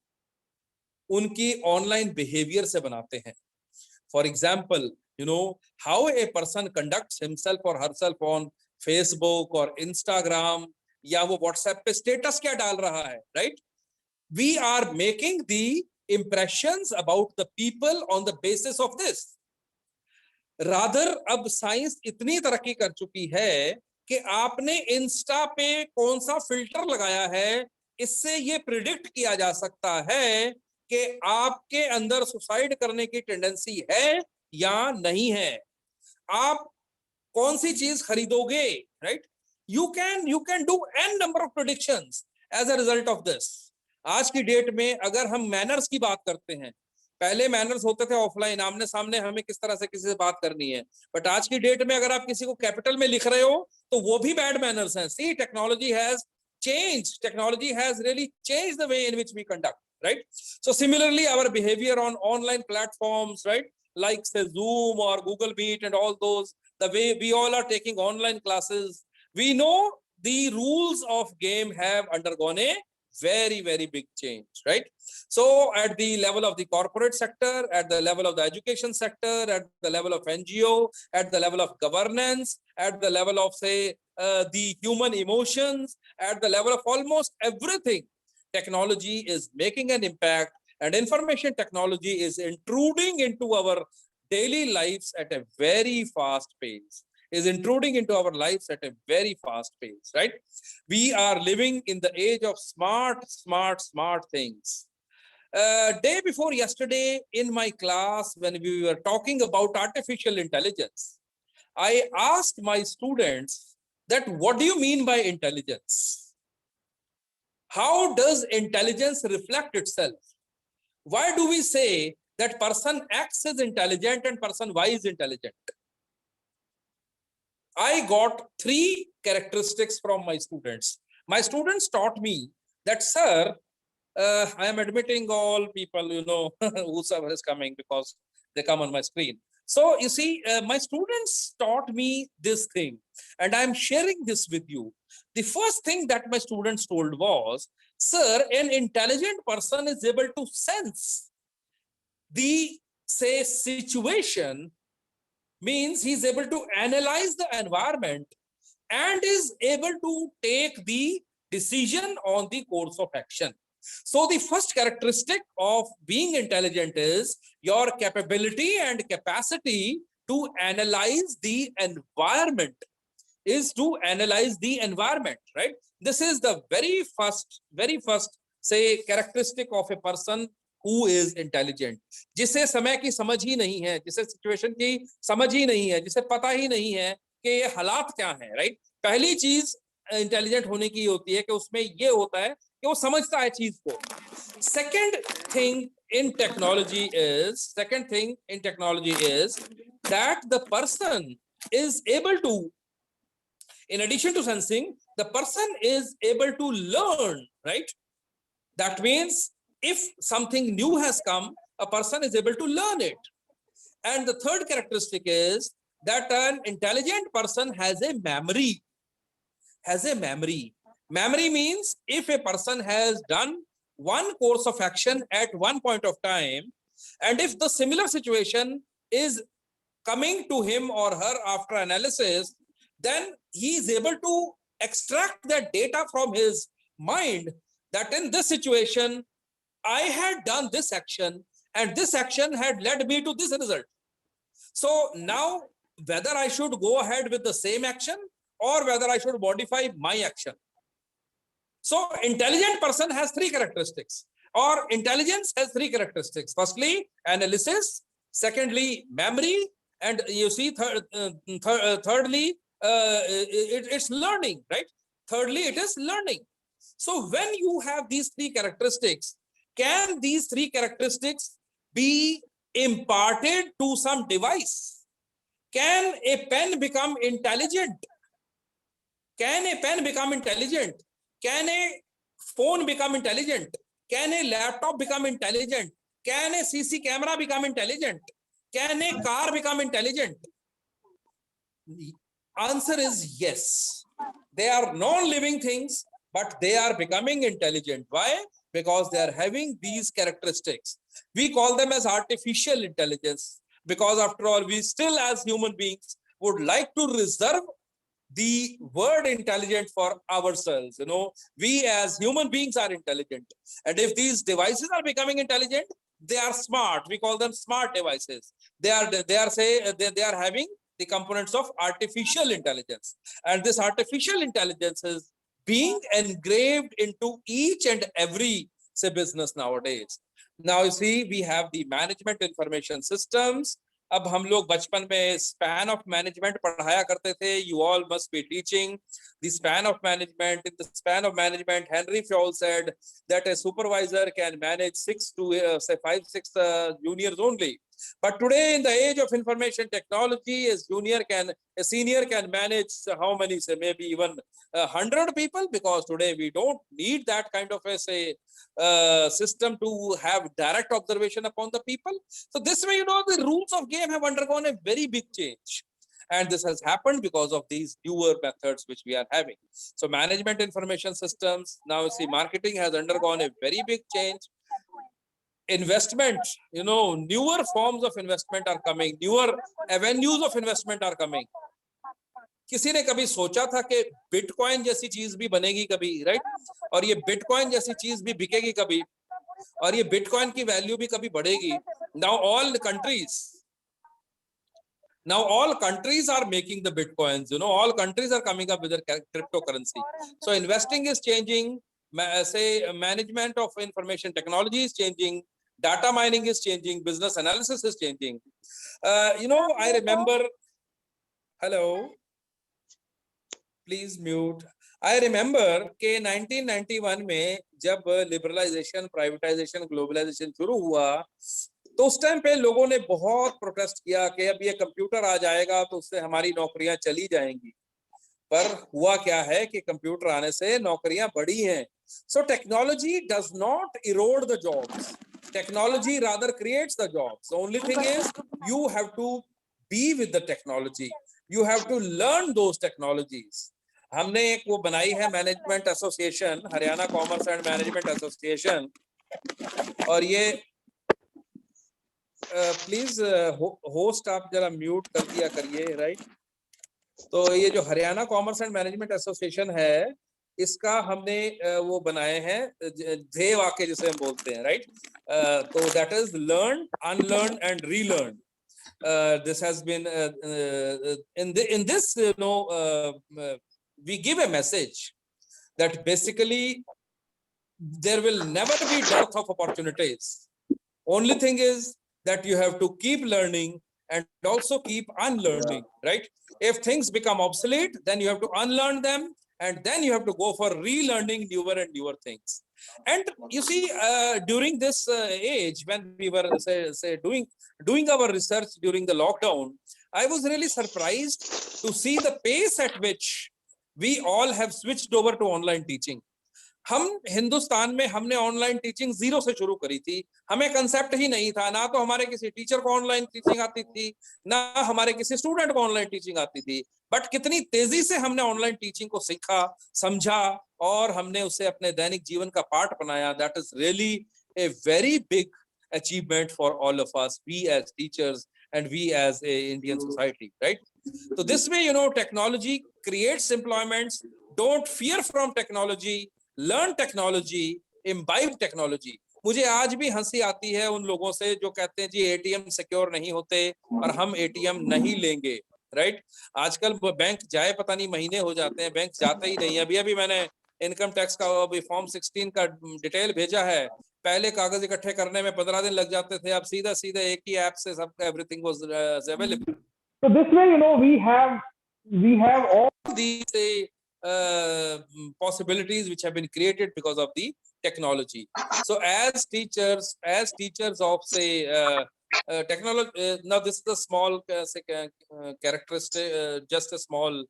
उनकी online behavior से बनाते हैं. For example, how a person conducts himself or herself on Facebook or Instagram, या वो WhatsApp पे स्टेटस क्या डाल रहा है, right. We are making the impressions about the people on the basis of this. Rather अब साइंस इतनी तरक्की कर चुकी है कि आपने इंस्टा पे कौन सा फिल्टर लगाया है, इससे ये प्रिडिक्ट किया जा सकता है कि आपके अंदर सुसाइड करने की टेंडेंसी है या नहीं है, आप कौन सी चीज खरीदोगे, right. You can do n number of predictions as a result of this. आज की डेट में अगर हम मैनर्स की बात करते हैं, पहले मैनर्स होते थे ऑफलाइन, आमने सामने हमें किस तरह से किसी से बात करनी है, बट आज की डेट में अगर आप किसी को कैपिटल में लिख रहे हो तो वो भी बैड मैनर्स हैं. सी, technology has really changed the way in which we conduct, right? So similarly, our behavior on online platforms, right, like say Zoom or Google Meet and all those, the way we all are taking online classes, we know the rules of game have undergone a very, very big change, right? So at the level of the corporate sector, at the level of the education sector, at the level of NGO, at the level of governance, at the level of, say, the human emotions, at the level of almost everything, technology is making an impact, and information technology is intruding into our daily lives at a very fast pace. Right? We are living in the age of smart things. Day before yesterday in my class, when we were talking about artificial intelligence, I asked my students that what do you mean by intelligence? How does intelligence reflect itself? Why do we say that person X is intelligent and person Y is intelligent? I got 3 characteristics from my students. My students taught me that, sir, I am admitting all people, whosoever is coming, because they come on my screen. So you see, my students taught me this thing, and I'm sharing this with you. The first thing that my students told was, sir, an intelligent person is able to sense the, say, situation, means he's able to analyze the environment and is able to take the decision on the course of action. So the first characteristic of being intelligent is your capability and capacity to analyze the environment, right? This is the very first, say, characteristic of a person who is intelligent. जिसे समय की समझ ही नहीं है, जिसे situation की समझ ही नहीं है, जिसे पता ही नहीं है कि ये हालात क्या हैं, राइट? पहली चीज इंटेलिजेंट होने की होती है कि उसमें ये होता है कि वो समझता है चीज को. Second thing in technology is that the person is able to, in addition to sensing, the person is able to learn, right? That means if something new has come, a person is able to learn it. And the third characteristic is that an intelligent person has a memory. Memory means if a person has done one course of action at one point of time, and if the similar situation is coming to him or her after analysis, then he is able to extract that data from his mind that in this situation, I had done this action and this action had led me to this result. So now whether I should go ahead with the same action or whether I should modify my action. So intelligent person has three characteristics, or intelligence has three characteristics. Firstly, analysis. Secondly, memory. And you see, thirdly, it's learning, right? Thirdly, it is learning. So when you have these three characteristics, can these three characteristics be imparted to some device? Can a pen become intelligent? Can a pen become intelligent? Can a phone become intelligent? Can a laptop become intelligent? Can a CC camera become intelligent? Can a car become intelligent? The answer is yes. They are non-living things, but they are becoming intelligent. Why? Because they are having these characteristics. We call them as artificial intelligence, because after all, we still as human beings would like to reserve the word intelligent for ourselves. You know, we as human beings are intelligent, and if these devices are becoming intelligent, they are smart. We call them smart devices. They are having the components of artificial intelligence, and this artificial intelligence is being engraved into each and every, say, business nowadays. Now you see, we have the management information systems. अब हम लोग बचपन में span of management पढ़ाया करते थे. You all must be teaching the span of management. In the span of management, Henry Fayol said that a supervisor can manage 6 to say 5-6 juniors only. But today, in the age of information technology, a senior can manage how many, say maybe even 100 people, because today we don't need that kind of a, say, system to have direct observation upon the people. So this way, you know, the rules of game have undergone a very big change. And this has happened because of these newer methods which we are having. So management information systems, now see, marketing has undergone a very big change. Investment, you know, newer forms of investment are coming, newer avenues of investment are coming. किसी ने कभी सोचा था कि bitcoin जैसी चीज भी बनेगी कभी, राइट? और ये बिटकॉइन जैसी चीज भी बिकेगी कभी, और ये बिटकॉइन की वैल्यू भी कभी बढ़ेगी. Now all countries are making the bitcoins, you know, all countries are coming up with their cryptocurrency. So investing is changing, say management of information technology is changing, data mining is changing, business analysis is changing. You know, I remember, hello, please mute. I remember कि 1991 में जब liberalisation, privatisation, globalisation शुरू हुआ, तो उस time पे लोगों ने बहुत प्रोटेस्ट किया कि अब ये कंप्यूटर आ जाएगा तो उससे हमारी नौकरियां चली जाएंगी. पर हुआ क्या है कि कंप्यूटर आने से नौकरियां बढ़ी हैं. So technology does not erode the jobs. Technology rather creates the jobs. The only thing is you have to be with the technology. You have to learn those technologies. हमने एक वो बनाई है management association, Haryana commerce and management association, और ये please host आप जरा mute कर दिया करिए, राइट? तो ये जो Haryana commerce and management association है, इसका हमने वो बनाए हैं ध्येय वाक्य जिसे हम बोलते हैं, राइट? तो that is learn, unlearn and relearn. This has been in this, you know, we give a message that basically there will never be dearth of opportunities. Only thing is that you have to keep learning and also keep unlearning, right? If things become obsolete, then you have to unlearn them, and then you have to go for relearning newer and newer things. And you see, during this age, when we were say doing our research during the lockdown, I was really surprised to see the pace at which we all have switched over to online teaching. हम हिंदुस्तान में हमने online teaching zero से शुरू करी थी, हमें concept ही नहीं था, ना तो हमारे किसी टीचर को ऑनलाइन टीचिंग आती थी, ना हमारे किसी स्टूडेंट को ऑनलाइन टीचिंग आती थी, बट कितनी तेजी से हमने ऑनलाइन टीचिंग को सीखा, समझा और हमने उसे अपने दैनिक जीवन का पार्ट बनाया. That is really a very big achievement for all of us, we as teachers and we as a Indian society, right? So this way, technology creates employments. Don't fear from technology, learn technology, imbibe technology. मुझे आज भी हंसी आती है उन लोगों से जो कहते हैं जी एटीएम सिक्योर नहीं होते और हम एटीएम नहीं लेंगे, राइट? आजकल बैंक जाए पता नहीं महीने हो जाते हैं, बैंक जाता ही नहीं है. अभी अभी मैंने इनकम टैक्स का अभी फॉर्म 16 का डिटेल भेजा है. पहले कागज इकट्ठे करने में 15 दिन लग जाते थे, अब सीधा सीधा एक ही ऐप से सब everything was available. So this way, we have all these possibilities which have been created because of the technology. So as teachers of say technology, now this is a small characteristic, just a small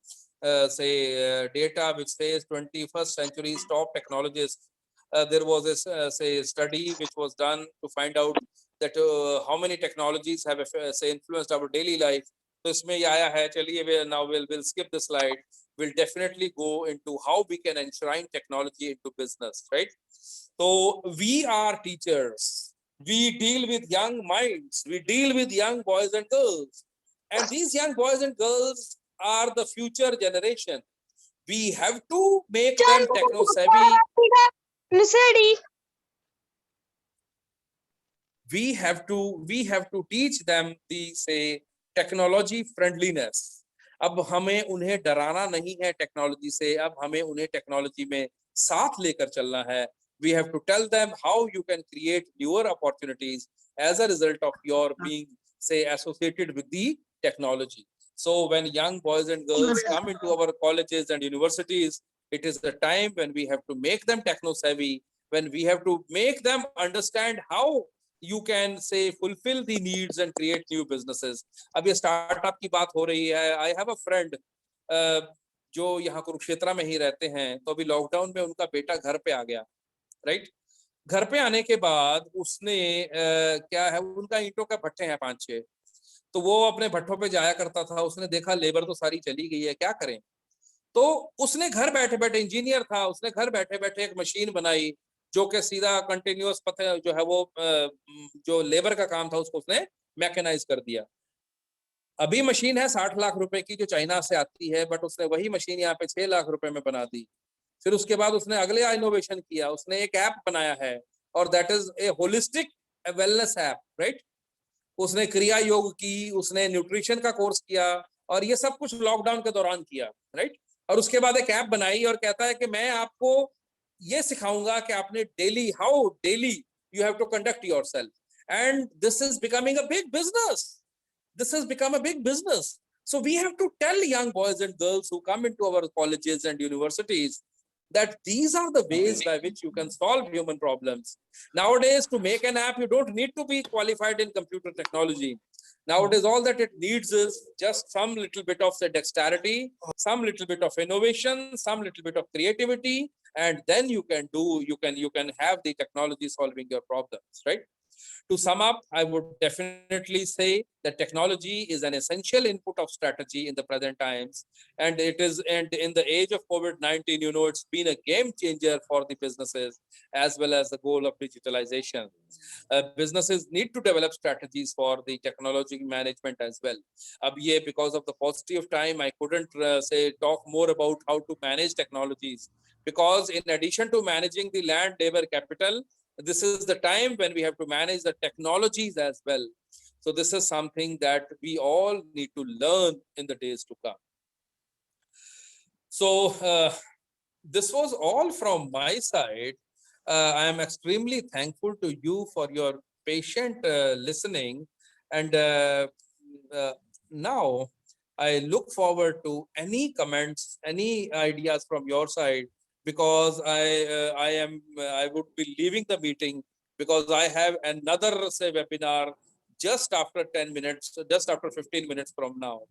data which says 21st century's top technologies. There was a say study which was done to find out that how many technologies have say influenced our daily life. तो इसमें ये आया है, चलिए now we'll skip the slide. We'll definitely go into how we can enshrine technology into business, right? So we are teachers. We deal with young minds. We deal with young boys and girls. And these young boys and girls are the future generation. We have to make them techno-savvy. We have to teach them the say technology friendliness. अब हमें उन्हें डराना नहीं है technology से, अब हमें उन्हें टेक्नोलॉजी में साथ लेकर चलना है. We have to tell them how you can create newer opportunities as a result of your being say associated with the technology. So when young boys and girls come into our colleges and universities, it is the time when we have to make them techno savvy, when we have to make them understand how you can say fulfill the needs and create new businesses. अब ये startup की बात हो रही है. I have a friend जो यहाँ कुरुक्षेत्र में ही रहते हैं. तो अभी लॉकडाउन में उनका बेटा घर पे आ गया, राइट? घर पे आने के बाद उसने क्या है, उनका ईंटों का भट्टे हैं 5-6, तो वो अपने भट्टों पे जाया करता था. उसने देखा लेबर तो सारी चली गई है, क्या करें? तो उसने घर बैठे बैठे, इंजीनियर था, उसने घर बैठे बैठे एक मशीन बनाई जो कि सीधा कंटिन्यूअस पता जो है वो जो लेबर का काम था उसको उसने मैकेनाइज कर दिया. अभी मशीन है 60 लाख रुपए की जो चाइना से आती है, बट उसने वही मशीन यहाँ पे 6 लाख रुपए में बना दी. फिर उसके बाद उसने अगले इनोवेशन किया, उसने एक ऐप बनाया है और that is a holistic wellness app, right? उसने क्रिया योग की, उसने न्यूट्रिशन का कोर्स किया और ये सब कुछ लॉकडाउन के दौरान किया, राइट? और उसके बाद एक ऐप बनाई और कहता है कि मैं आपको ये सिखाऊंगा कि आपने daily how daily you have to conduct yourself. And this is becoming a big business. This has become a big business. So we have to tell young boys and girls who come into our colleges and universities that these are the ways by which you can solve human problems. Nowadays, to make an app, you don't need to be qualified in computer technology. Nowadays, all that it needs is just some little bit of dexterity, some little bit of innovation, some little bit of creativity, and then you can have the technology solving your problems, right? To sum up, I would definitely say that technology is an essential input of strategy in the present times, and in the age of COVID-19, it's been a game changer for the businesses as well as the goal of digitalization. Businesses need to develop strategies for the technology management as well. Because of the paucity of time, I couldn't talk more about how to manage technologies, because in addition to managing the land, labor, capital, this is the time when we have to manage the technologies as well. So this is something that we all need to learn in the days to come. So this was all from my side. I am extremely thankful to you for your patient listening, and now I look forward to any comments, any ideas from your side, because I would be leaving the meeting because I have another webinar just after 10 minutes, just after 15 minutes from now.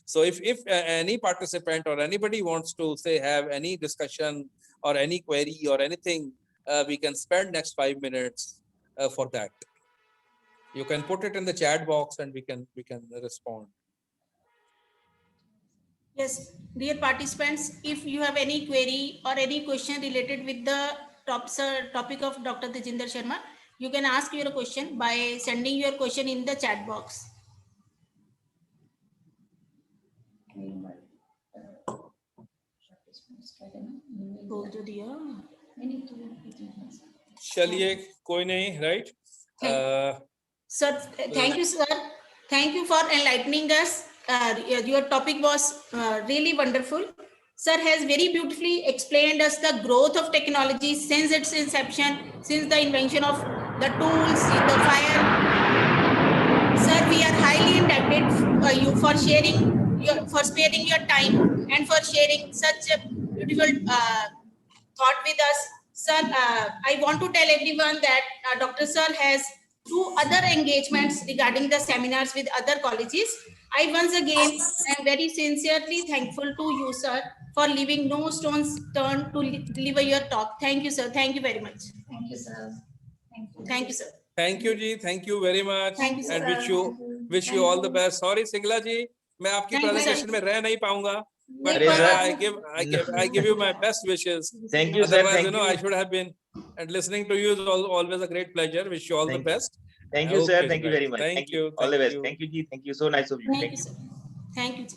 So if any participant or anybody wants to say have any discussion or any query or anything, we can spend next 5 minutes for that. You can put it in the chat box and we can respond. Yes, dear participants, if you have any query or any question related with the topic of Dr. Tejinder Sharma, you can ask your question by sending your question in the chat box. बोल तो दिया। चलिए कोई नहीं, right? Sir, thank you, sir. Thank you for enlightening us. Your topic was really wonderful. Sir has very beautifully explained us the growth of technology since its inception, since the invention of the tools, the fire. Sir, we are highly indebted you for sparing your time and for sharing such a beautiful thought with us. Sir, I want to tell everyone that Dr. Sir has 2 other engagements regarding the seminars with other colleges. I once again am very sincerely thankful to you, sir, for leaving no stones turned to deliver your talk. Thank you, sir. Thank you very much. Thank you, sir. Thank you, sir. Thank you ji, thank you very much. Thank you, sir. And wish you all the best. Sorry Singla जी, मैं आपकी Thank you, sir. presentation में रह नहीं पाऊंगा, but अरे I give you my best wishes. Thank you, sir. Otherwise, Thank you know, you. I should have been. And listening to you is always a great pleasure. Wish you all the best. Thank you, sir. Okay, Thank you right. very much. Thank you. All the Thank best. you. Thank you, Ji. Thank you. So nice of you. Thank you, sir. Thank you, ji.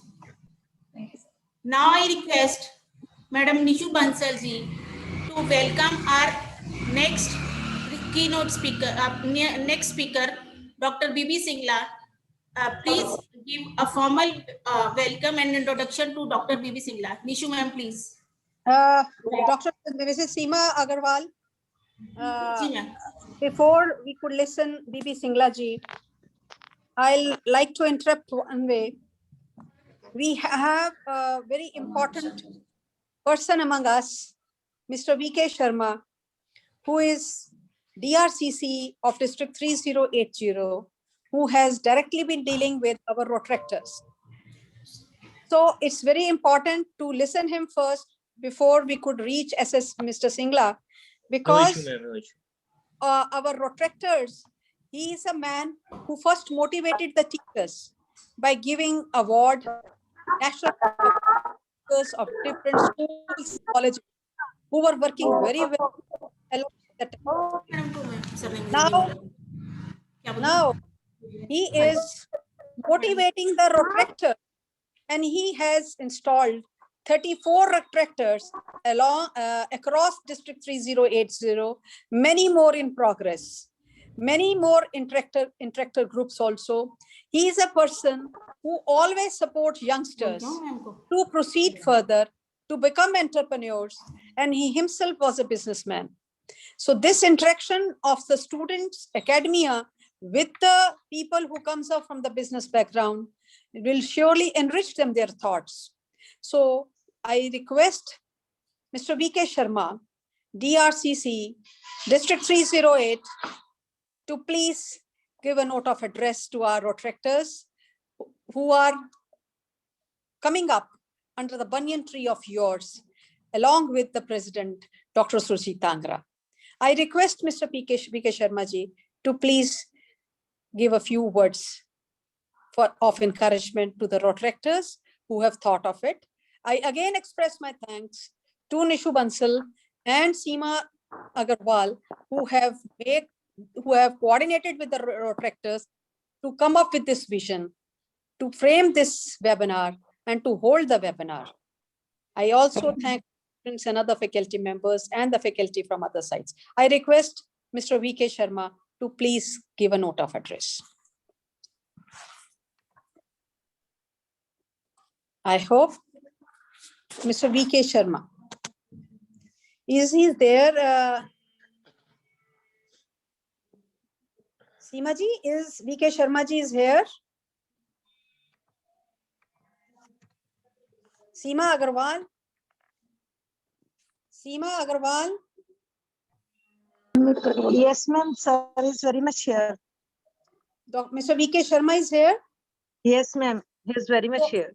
Now I request Madam Nishu Bansal ji to welcome our next keynote speaker, next speaker, Dr. B.B. Singla. Please give a formal welcome and introduction to Dr. B.B. Singla. Nishu ma'am, please. Dr. Mrs. Seema Agarwal, Ji ma'am. before we could listen B.B. Singla ji, I'll like to interrupt one way. We have a very important person among us, Mr. V.K. Sharma, who is DRCC of District 3080, who has directly been dealing with our protractors. So it's very important to listen him first before we could reach SS Mr. Singla, because our protractors, he is a man who first motivated the teachers by giving award, national teachers of different schools, colleges, who were working very well. Now he is motivating the retractor, and he has installed 34 retractors along across District 3080, many more in progress, many more interactor groups also. He is a person who always supports youngsters to proceed further, to become entrepreneurs, and he himself was a businessman. So this interaction of the students, academia, with the people who comes up from the business background, it will surely enrich them their thoughts. So I request Mr. V.K. Sharma, DRCC, District 308, to please give a note of address to our retractors who are coming up under the banyan tree of yours, along with the President, Dr. Surjit Tangra. I request Mr. V.K. Sharma ji to please give a few words of encouragement to the retractors who have thought of it. I again express my thanks to Nishu Bansal and Seema Agarwal, who have coordinated with the retractors to come up with this vision, to frame this webinar, and to hold the webinar. I also thank students and other faculty members and the faculty from other sides. I request Mr. V.K. Sharma to please give a note of address. I hope Mr. V.K. Sharma, is he there? Seema ji, is V.K. Sharma ji is here? Seema Agarwal? Seema Agarwal? Yes, ma'am, sir is very much here. Mr. V.K. Sharma is here. Yes, ma'am. He is very much here.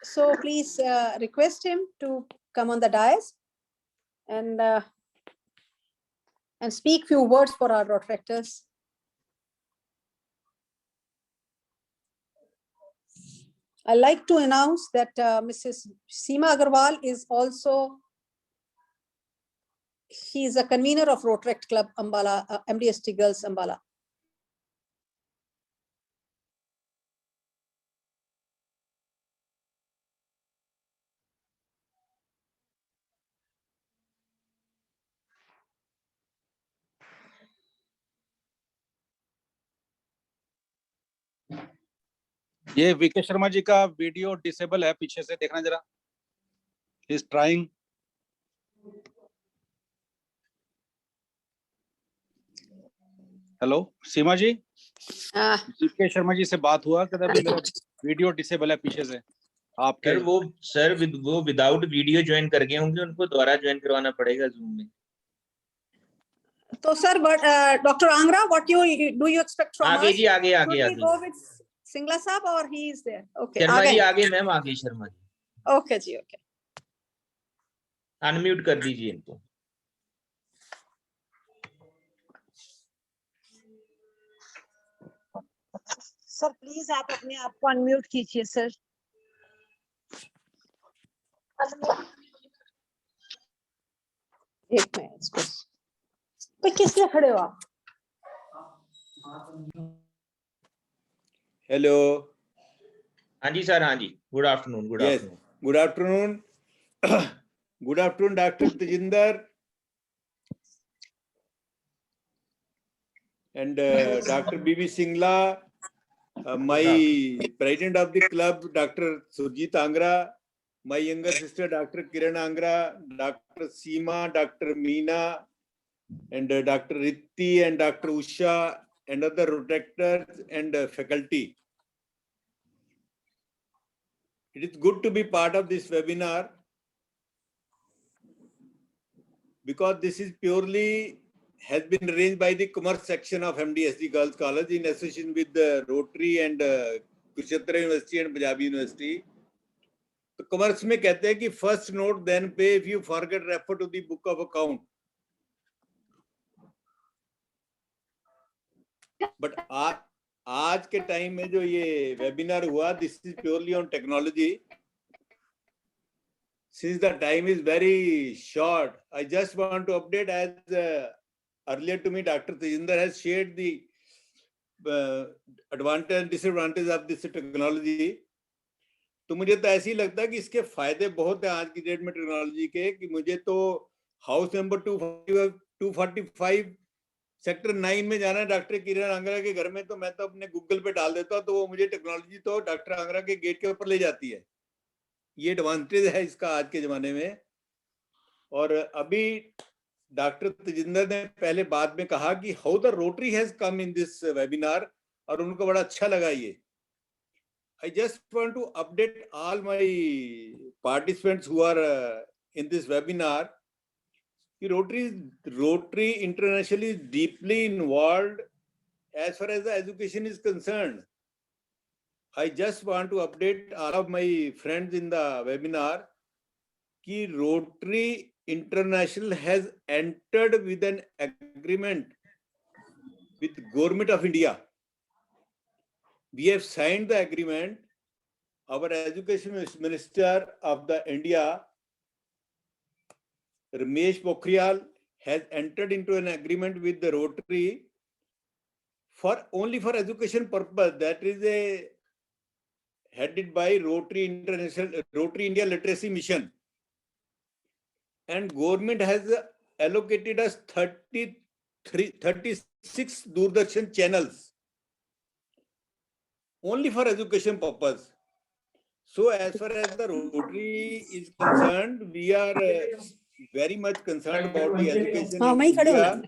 So please request him to come on the dais and speak few words for our Rotaractors. I'd like to announce that Mrs. Seema Agarwal is also, she is a convener of Rotaract Club Ambala, M.D.S.D Girls Ambala. ये VK Sharma ji का video disable है, पीछे से देखना जरा. He is trying. Hello Seema ji, VK Sharma ji से बात हुआ कि अभी मेरा वीडियो डिसेबल है पीछे से आपके. सर वो विदाउट वीडियो ज्वाइन कर गए होंगे, उनको दोबारा ज्वाइन करवाना पड़ेगा जूम में. So sir, Dr. Angra, what do you expect from आगे us? जी, आगे आगे Should we आगे. go with Singla Sahab or he is there? Okay. Sharma ji आगे, मैम आगे शर्मा जी. Okay जी, okay. अनम्यूट कर दीजिए इनको. सर प्लीज आप अपने आप को अनम्यूट कीजिए सर. एक मिनट, तो किसने खड़े हो आप? हेलो. हाँ जी सर, हाँ जी. Good afternoon. Good afternoon. Good afternoon. Good afternoon doctor Tejinder and Dr. B.B. Singla, my president of the club, Dr. Surjit Angra, my younger sister, Dr. Kiran Angra, Dr. Seema, Dr. Meena, and Dr. Ritti and Dr. Usha, and other Rotaractors and faculty. It is good to be part of this webinar because this is purely has been arranged by the commerce section of M.D.S.D Girls College in association with the Rotary and Kurukshetra University and Punjabi University. तो commerce में कहते हैं कि first note then pay, if you forget refer to the book of account. But आज के time में जो ये वेबिनार हुआ, this is purely on technology. Since the time is very short, I just want to update as earlier to me, Dr. Tejinder has shared the advantage and disadvantage of this technology. तो मुझे तो ऐसे ही लगता है कि इसके फायदे बहुत है आज की डेट में टेक्नोलॉजी के, कि मुझे तो हाउस नंबर 245 सेक्टर 9 में जाना है डॉक्टर किरण आंगरा के घर में, तो मैं तो अपने गूगल पे डाल देता हूँ, तो वो मुझे टेक्नोलॉजी तो डॉक्टर आंगरा के गेट के ऊपर ले जाती है. ये एडवांटेज है इसका आज के जमाने में. और अभी डॉक्टर तेजिंदर ने पहले बाद में कहा कि how the rotary has come in this webinar, और उनको बड़ा अच्छा लगा ये. I just want to update all my participants who are in this webinar. Rotary International is deeply involved as far as the education is concerned. I just want to update all of my friends in the webinar कि Rotary International has entered with an agreement with Government of India. We have signed the agreement. Our Education Minister of the India, Ramesh Pokhriyal, has entered into an agreement with the Rotary for only for education purpose. That is headed by Rotary India Literacy Mission. And government has allocated us 36 Doordarshan channels only for education purpose. So as far as the Rotary is concerned, we are very much concerned about the education in India.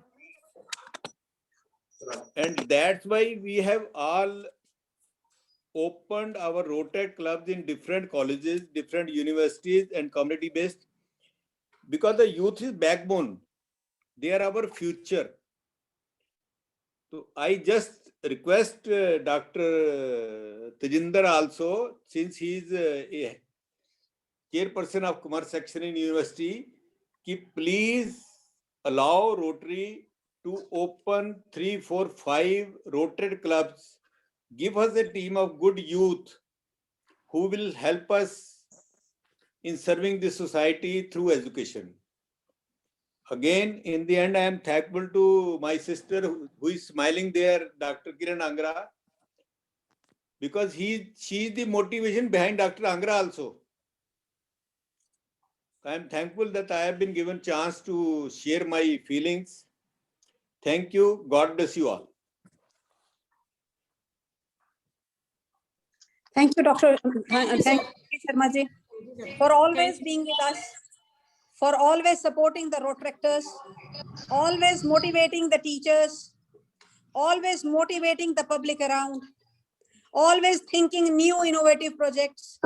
And that's why we have all opened our Rotary clubs in different colleges, different universities and community-based, because the youth is backbone. They are our future. So I just request Dr. Tejinder also, since he is a chairperson of commerce section in university, please allow Rotary to open 3, 4, 5 Rotary clubs. Give us a team of good youth who will help us in serving the society through education. Again, in the end, I am thankful to my sister who is smiling there, Dr. Kiran Angra, because she is the motivation behind Dr. Angra also. I am thankful that I have been given chance to share my feelings. Thank you. God bless you all. Thank you, Dr. Thank you, Sharma ji, for always being with us, for always supporting the Rotaractors, always motivating the teachers, always motivating the public around, always thinking new innovative projects,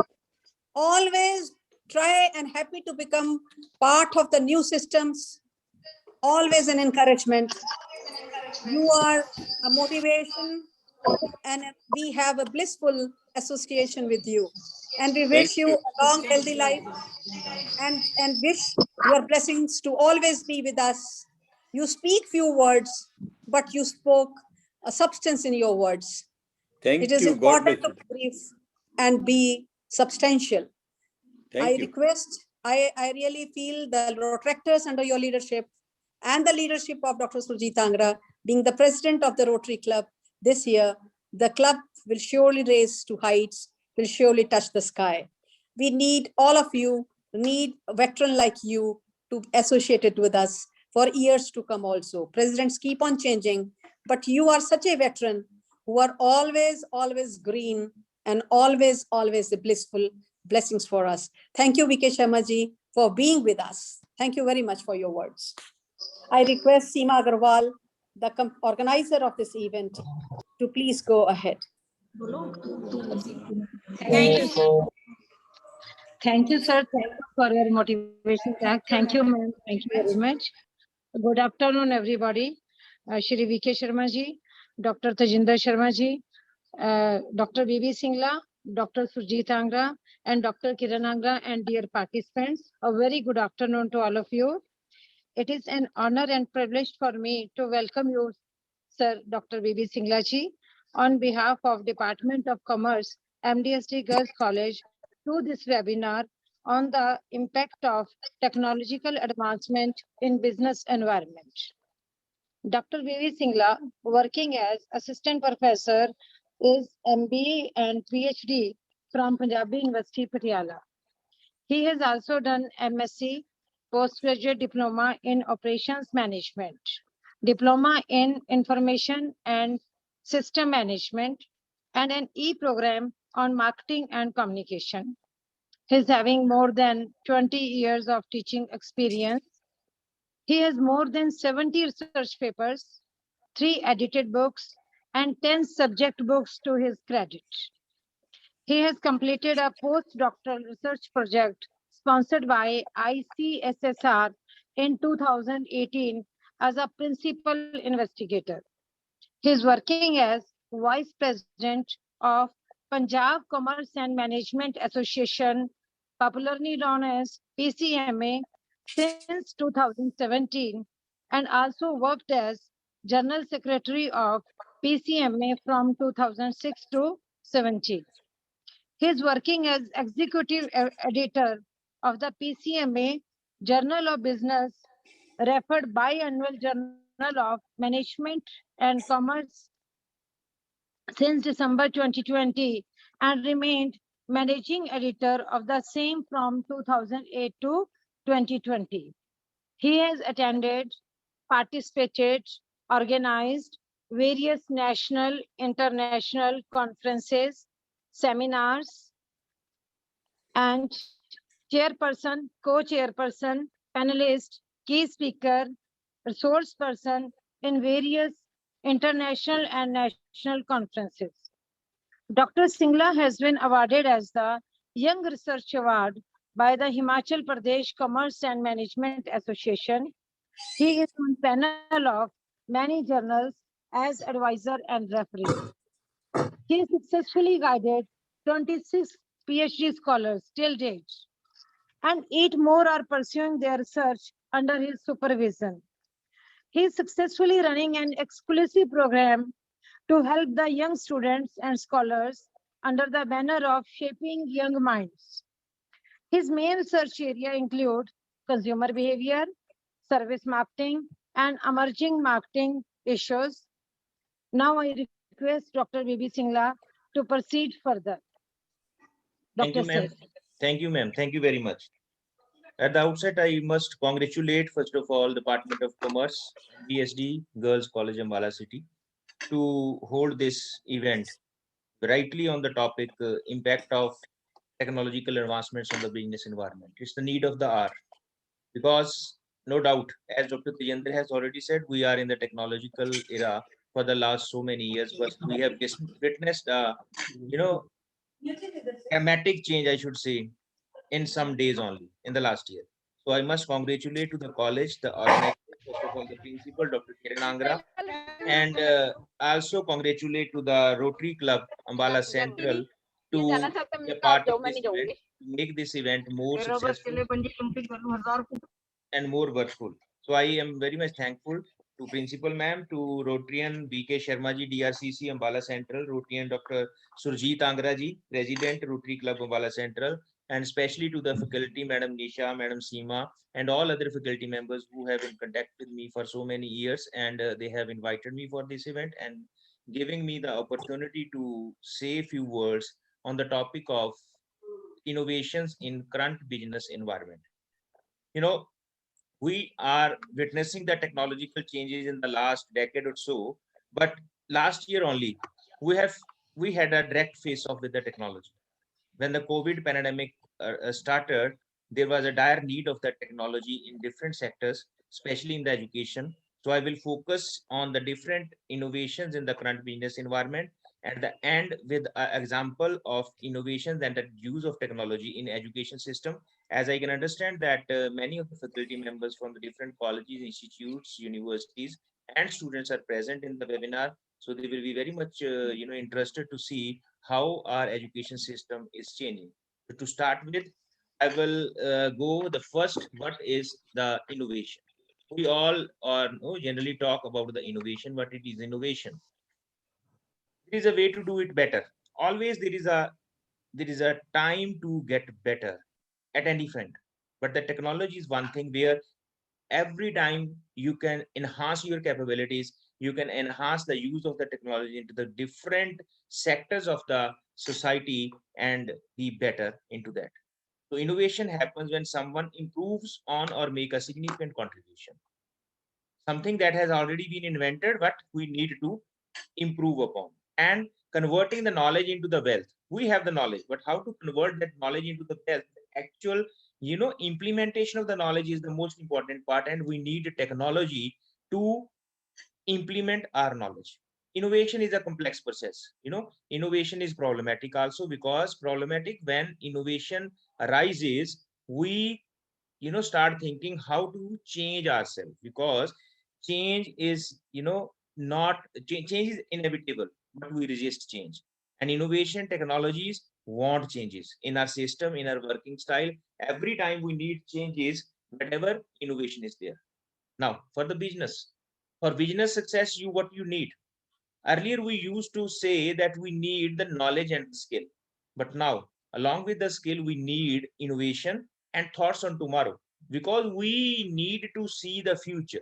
always try and happy to become part of the new systems, always an encouragement. You are a motivation, and we have a blissful association with you. And we wish you a long, healthy life, and wish your blessings to always be with us. You speak few words, but you spoke a substance in your words. Thank it is you. important to be brief and be substantial. I request, I really feel the Rotaractors under your leadership and the leadership of Dr. Surjit Angra, being the president of the Rotary Club this year, the club will surely raise to heights, will surely touch the sky. We need all of you, need a veteran like you to associate it with us for years to come also. Presidents keep on changing, but you are such a veteran who are always, always green and always, always the blissful blessings for us. Thank you, VK Sharma ji, for being with us. Thank you very much for your words. I request Seema Agarwal, the organizer of this event, to please go ahead. Thank you, sir. Thank you, sir. Thank you for your motivation. Thank you, ma'am. Thank you very much. Good afternoon, everybody. Shri V.K. Sharma ji, Dr. Tajinder Sharma ji, Dr. B.B. Singla, Dr. Surjit Angra, and Dr. Kiran Angra, and dear participants, a very good afternoon to all of you. It is an honor and privilege for me to welcome you, Sir Dr. B.B. Singla ji, on behalf of Department of Commerce, M.D.S.D Girls College, to this webinar on the impact of technological advancement in business environment. Dr. B.B. Singla, working as assistant professor, is MBA and PhD from Punjabi University, Patiala. He has also done MSc, postgraduate diploma in operations management, diploma in information and system management, and an e-program on marketing and communication. He's having more than 20 years of teaching experience. He has more than 70 research papers, 3 edited books, and 10 subject books to his credit. He has completed a postdoctoral research project sponsored by ICSSR in 2018 as a principal investigator. He is working as Vice President of Punjab Commerce and Management Association, popularly known as PCMA, since 2017, and also worked as General Secretary of PCMA from 2006 to 17. He is working as Executive Editor of the PCMA Journal of Business, referred biannual Journal of Management and Commerce since December 2020, and remained Managing Editor of the same from 2008 to 2020. He has attended, participated, organized various national, international conferences, seminars, and chairperson, co-chairperson, panelist, key speaker, resource person in various international and national conferences. Dr. Singla has been awarded as the Young Research Award by the Himachal Pradesh Commerce and Management Association. He is on panel of many journals as advisor and referee. He successfully guided 26 PhD scholars till date, and 8 more are pursuing their research under his supervision. He is successfully running an exclusive program to help the young students and scholars under the banner of Shaping Young Minds. His main research area include consumer behavior, service marketing, and emerging marketing issues. Now I request Dr. B.B. Singla to proceed further. Thank Dr. you, ma'am. Singh. Thank you, ma'am. Thank you very much. At the outset, I must congratulate, first of all, Department of Commerce, M.D.S.D, Girls College, Ambala City, to hold this event rightly on the topic impact of technological advancements on the business environment. It's the need of the hour because no doubt, as Dr. Tejendra has already said, we are in the technological era for the last so many years, but we have witnessed you know, dramatic change, I should say, in some days only in the last year. So I must congratulate to the college, the organizer, first of all, the principal, Dr. Kiran Angra, and also congratulate to the Rotary Club Ambala Central to be a part of this event, to make this event more successful and more worthful. So I am very much thankful to Principal Ma'am, to Rotarian B.K. Sharma ji, DRCC Ambala Central, Rotarian Dr. Surjit Angra ji, President, Rotary Club Ambala Central, and especially to the faculty, Madam Nisha, Madam Seema, and all other faculty members who have in contact with me for so many years, and they have invited me for this event and giving me the opportunity to say a few words on the topic of innovations in current business environment. You know, we are witnessing the technological changes in the last decade or so, but last year only we had a direct face off with the technology. When the COVID pandemic started, there was a dire need of the technology in different sectors, especially in the education. So I will focus on the different innovations in the current business environment at the end with an example of innovations and the use of technology in education system. As I can understand that many of the faculty members from the different colleges, institutes, universities, and students are present in the webinar. So they will be very much interested to see how our education system is changing. So to start with, I will go the first, what is the innovation? We all generally talk about the innovation, but it is innovation. There is a way to do it better. Always there is a time to get better at any front. But the technology is one thing where every time you can enhance your capabilities, you can enhance the use of the technology into the different sectors of the society and be better into that. So innovation happens when someone improves on or make a significant contribution. Something that has already been invented, but we need to improve upon. And converting the knowledge into the wealth. We have the knowledge, but how to convert that knowledge into the wealth? Actual, implementation of the knowledge is the most important part, and we need technology to implement our knowledge. Innovation is a complex process. Innovation is problematic also, because problematic when innovation arises, we start thinking how to change ourselves, because change is not change is inevitable, but we resist change. And innovation technologies want changes in our system, in our working style. Every time we need changes, whatever innovation is there. Now for the business, for business success, what you need. Earlier we used to say that we need the knowledge and the skill, but now along with the skill we need innovation and thoughts on tomorrow, because we need to see the future,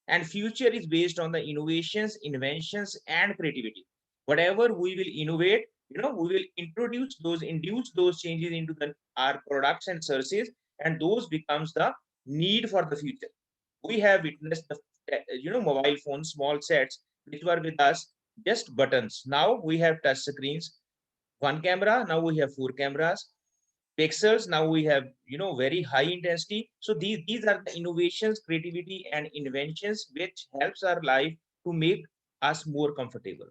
and future is based on the innovations, inventions, and creativity. Whatever we will innovate, we will induce those changes into our products and services, and those becomes the need for the future. We have witnessed the mobile phones, small sets which were with us just buttons. Now we have touch screens, one camera, now we have four cameras, pixels, now we have very high intensity. So these are the innovations, creativity, and inventions which helps our life to make us more comfortable.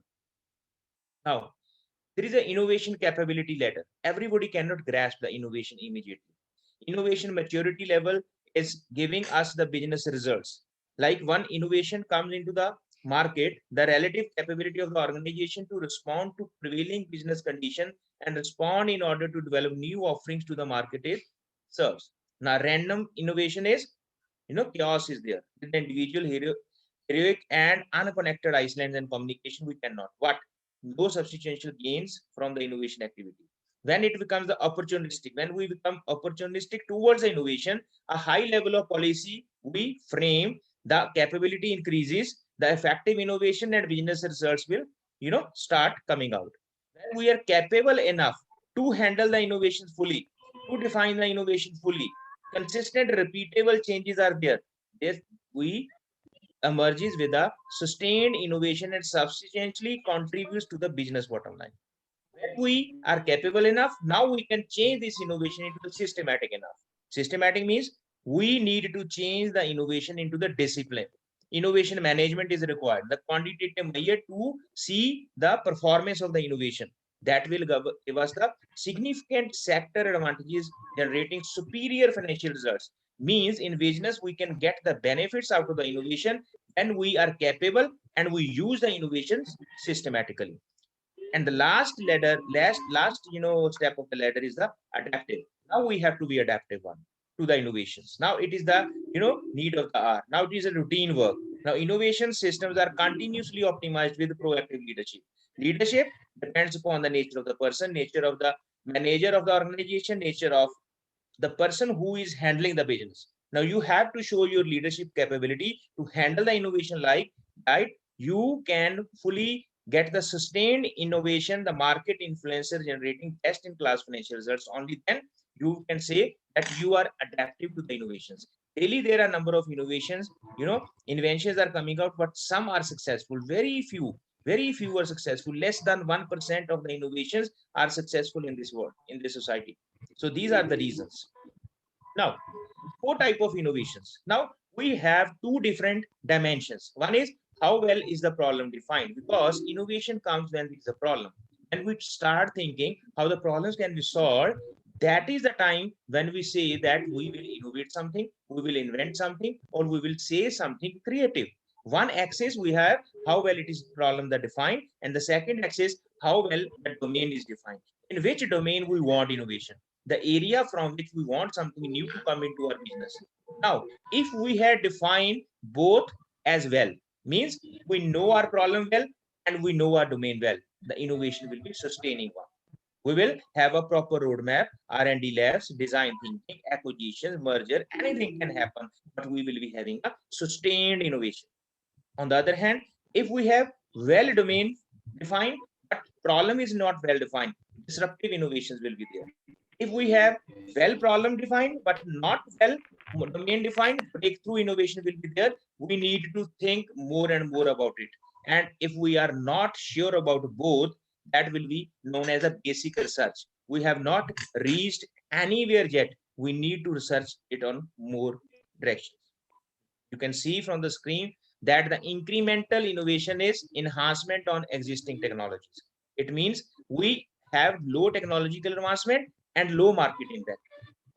Now there is an innovation capability ladder. Everybody cannot grasp the innovation immediately. Innovation maturity level is giving us the business results. Like one innovation comes into the market, the relative capability of the organization to respond to prevailing business condition and respond in order to develop new offerings to the market it serves. Now, random innovation is, chaos is there. With the individual heroic and unconnected islands and communication, we cannot. What? No substantial gains from the innovation activity. When it becomes the opportunistic, when we become opportunistic towards the innovation, a high level of policy we frame, the capability increases, the effective innovation and business results will, start coming out. When we are capable enough to handle the innovation fully, to define the innovation fully, consistent, repeatable changes are there. This we emerges with a sustained innovation and substantially contributes to the business bottom line. When we are capable enough, now we can change this innovation into the systematic enough. Systematic means we need to change the innovation into the discipline. Innovation management is required. The quantitative measure to see the performance of the innovation that will give us the significant sector advantages, generating superior financial results. Means in business we can get the benefits out of the innovation when we are capable and we use the innovations systematically. And the last step of the ladder is the adaptive. Now we have to be adaptive one to the innovations. Now it is the need of the hour. Now it is a routine work. Now innovation systems are continuously optimized with proactive leadership. Leadership depends upon the nature of the person, nature of the manager of the organization, nature of the person who is handling the business. Now you have to show your leadership capability to handle the innovation like that you can fully get the sustained innovation, the market influencer generating best in class financial results. Only then you can say that you are adaptive to the innovations. Daily there are a number of innovations, inventions are coming out, but some are successful. Very few are successful. Less than 1% of the innovations are successful in this world, in this society. So these are the reasons. Now, four type of innovations. Now we have two different dimensions. One is how well is the problem defined, because innovation comes when there is a problem and we start thinking how the problems can be solved. That is the time when we say that we will innovate something, we will invent something, or we will say something creative. One axis we have how well it is problem that defined, and the second axis how well the domain is defined. In which domain we want innovation, the area from which we want something new to come into our business. Now, if we had defined both as well, means we know our problem well and we know our domain well, the innovation will be sustaining one. We will have a proper roadmap, R&D labs, design thinking, acquisitions, merger, anything can happen, but we will be having a sustained innovation. On the other hand, if we have well domain defined, but problem is not well defined, disruptive innovations will be there. If we have well problem defined, but not well domain defined, breakthrough innovation will be there. We need to think more and more about it. And if we are not sure about both, that will be known as a basic research. We have not reached anywhere yet. We need to research it on more directions. You can see from the screen that the incremental innovation is enhancement on existing technologies. It means we have low technological advancement and low market impact.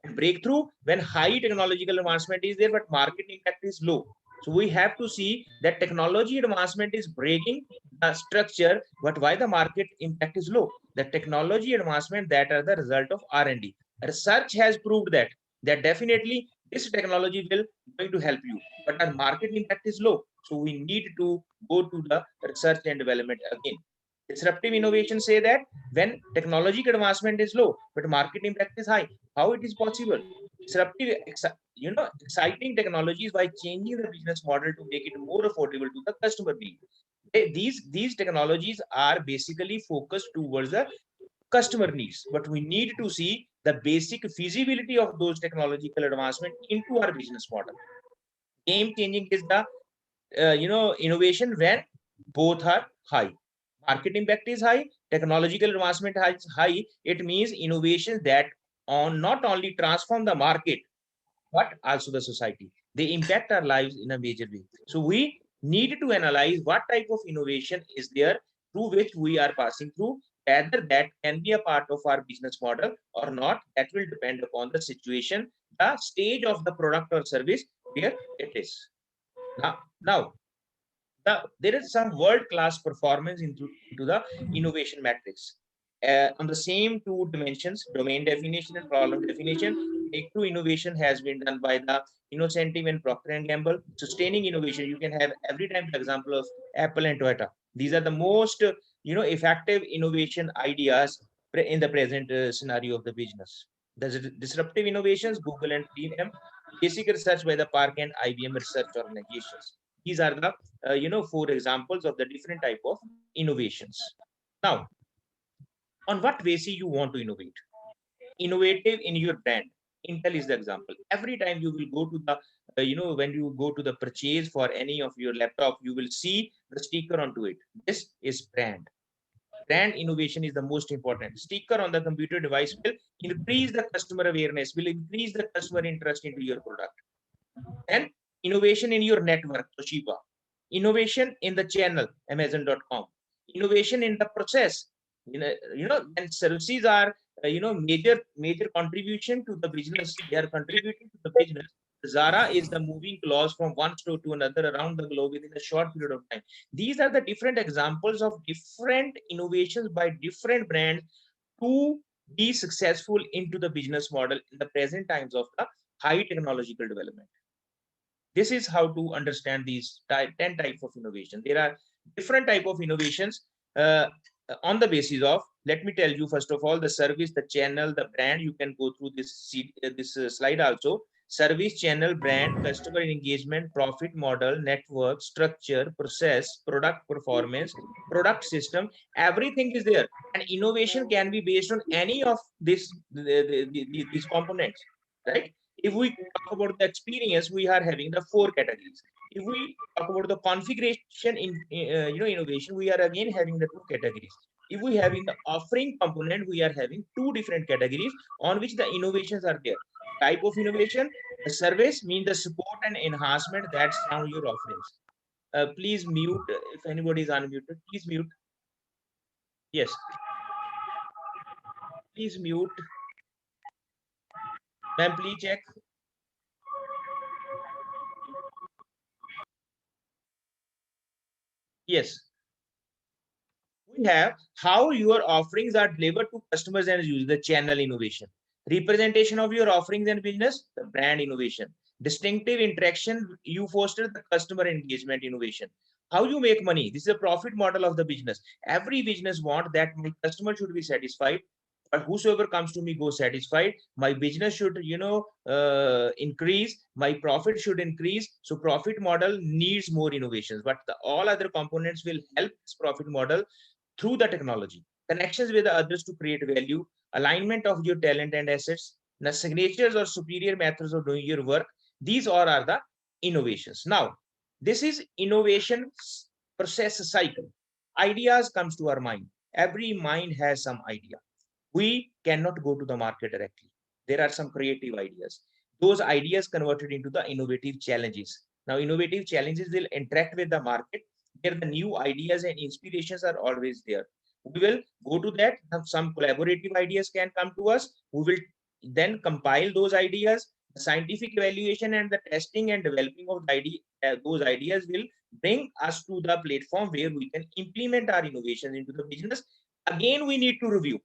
And breakthrough when high technological advancement is there, but market impact is low. So we have to see that technology advancement is breaking the structure, but why the market impact is low? The technology advancement that are the result of R&D. Research has proved that definitely this technology will going to help you, but our market impact is low. So we need to go to the research and development again. Disruptive innovation say that when technological advancement is low, but market impact is high, how it is possible? Disruptive, exciting technologies by changing the business model to make it more affordable to the customer need. These technologies are basically focused towards the customer needs, but we need to see the basic feasibility of those technological advancement into our business model. Game changing is the innovation when both are high. Market impact is high, technological advancement is high. It means innovations that not only transform the market, but also the society. They impact our lives in a major way. So we need to analyze what type of innovation is there through which we are passing through, whether that can be a part of our business model or not. That will depend upon the situation, the stage of the product or service where it is. Now There is some world-class performance into the innovation matrix. On the same two dimensions, domain definition and problem definition, breakthrough innovation has been done by the Innocentive and Procter and Gamble. Sustaining innovation, you can have every time the example of Apple and Toyota. These are the most effective innovation ideas in the present scenario of the business. The disruptive innovations, Google and 3M, basic research by the Park and IBM research organizations. These are the 4 examples of the different type of innovations. Now, on what basis you want to innovate? Innovative in your brand. Intel is the example. Every time you will go to the when you go to the purchase for any of your laptop, you will see the sticker onto it. This is brand. Brand innovation is the most important. Sticker on the computer device will increase the customer awareness, will increase the customer interest into your product. And innovation in your network, Toshiba. Innovation in the channel, Amazon.com. Innovation in the process. And services are major contribution to the business. They are contributing to the business. Zara is the moving clothes from one store to another around the globe within a short period of time. These are the different examples of different innovations by different brands to be successful into the business model in the present times of the high technological development. This is how to understand these 10 types of innovation. There are different type of innovations on the basis of, let me tell you, first of all, the service, the channel, the brand. You can go through this slide also. Service, channel, brand, customer engagement, profit model, network, structure, process, product performance, product system, everything is there. And innovation can be based on any of these components, right? If we talk about the experience, we are having the 4 categories. If we talk about the configuration in innovation, we are again having the 2 categories. If we have in the offering component, we are having 2 different categories on which the innovations are there. Type of innovation, the service means the support and enhancement that surround your offerings. Please mute if anybody is unmuted. Please mute. Yes. Please mute. Ma'am, please check. Yes. We have how your offerings are delivered to customers and users, the channel innovation. Representation of your offerings and business, the brand innovation. Distinctive interaction, you foster the customer engagement innovation. How you make money, this is a profit model of the business. Every business wants that my customer should be satisfied, but whosoever comes to me goes satisfied. My business should increase, my profit should increase. So profit model needs more innovations, but all other components will help this profit model through the technology. Connections with the others to create value, alignment of your talent and assets, the signatures or superior methods of doing your work. These all are the innovations. Now, this is innovation process cycle. Ideas comes to our mind. Every mind has some idea. We cannot go to the market directly. There are some creative ideas. Those ideas converted into the innovative challenges. Now, innovative challenges will interact with the market where the new ideas and inspirations are always there. We will go to that. Some collaborative ideas can come to us. We will then compile those ideas. The scientific evaluation and the testing and developing of the idea, those ideas will bring us to the platform where we can implement our innovations into the business. Again, we need to review,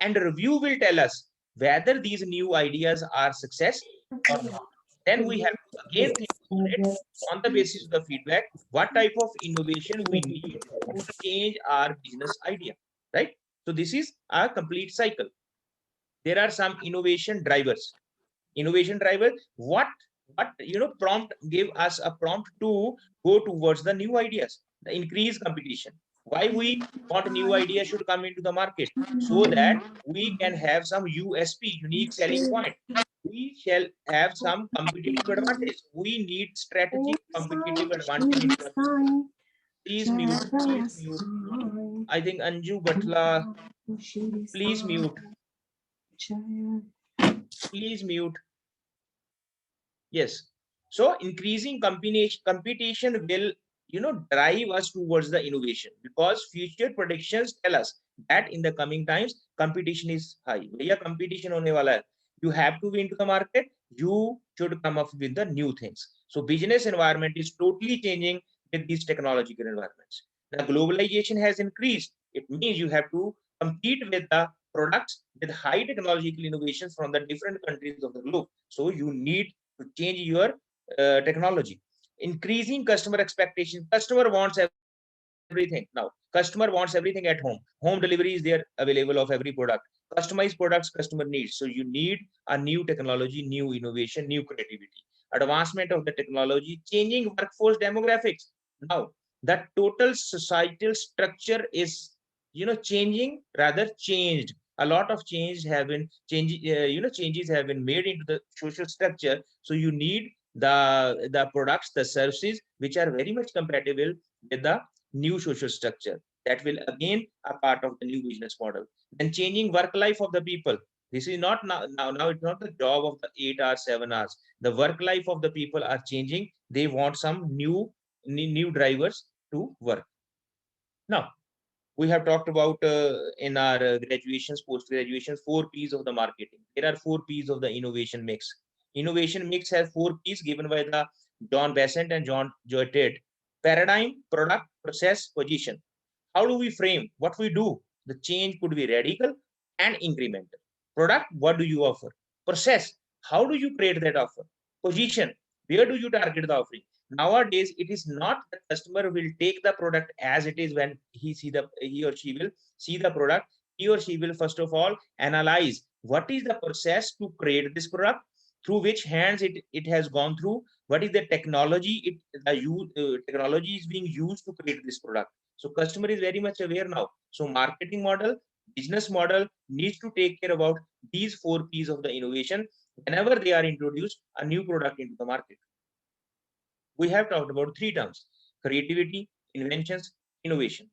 and review will tell us whether these new ideas are success or not. Then we have to again think about it on the basis of the feedback, what type of innovation we need to change our business idea, right? So this is a complete cycle. There are some innovation drivers. Innovation driver, what prompt give us a prompt to go towards the new ideas, the increased competition. Why we want new ideas should come into the market, so that we can have some USP, unique selling point. We shall have some competitive advantage. We need strategic competitive advantage into the business. Please mute, please mute. I think Anju Batla, please mute. Please mute. Yes. So increasing competition will drive us towards the innovation, because future predictions tell us that in the coming times competition is high. Bhaiya, competition hone wala hai. You have to win to the market. You should come up with the new things. So business environment is totally changing. with these technological environments. The globalization has increased. It means you have to compete with the products with high technological innovations from the different countries of the globe. So you need to change your technology. Increasing customer expectation. Customer wants everything now. Customer wants everything at home. Home delivery is there available of every product. Customized products customer needs. So you need a new technology, new innovation, new creativity. Advancement of the technology, changing workforce demographics. Now the total societal structure is changing, rather changed. A lot of change have been changes have been made into the social structure. So you need the products, the services which are very much compatible with the new social structure. That will again a part of the new business model. Then changing work life of the people. This is not now it's not the job of the 8 hours, 7 hours. The work life of the people are changing. They want some new drivers to work. Now we have talked about in our graduations, post graduations, 4 P's of the marketing. There are 4 P's of the innovation mix. Innovation mix has 4 P's given by the John Besant and John Joyted. Paradigm, product, process, position. How do we frame what we do? The change could be radical and incremental. Product, what do you offer? Process, how do you create that offer? Position, where do you target the offering? Nowadays, it is not the customer will take the product as it is when he or she will see the product. He or she will first of all analyze what is the process to create this product, through which hands it has gone through, what is the technology technology is being used to create this product. So customer is very much aware now. So marketing model, business model needs to take care about these 4 P's of the innovation whenever they are introduced a new product into the market. We have talked about 3 terms: creativity, inventions, innovation.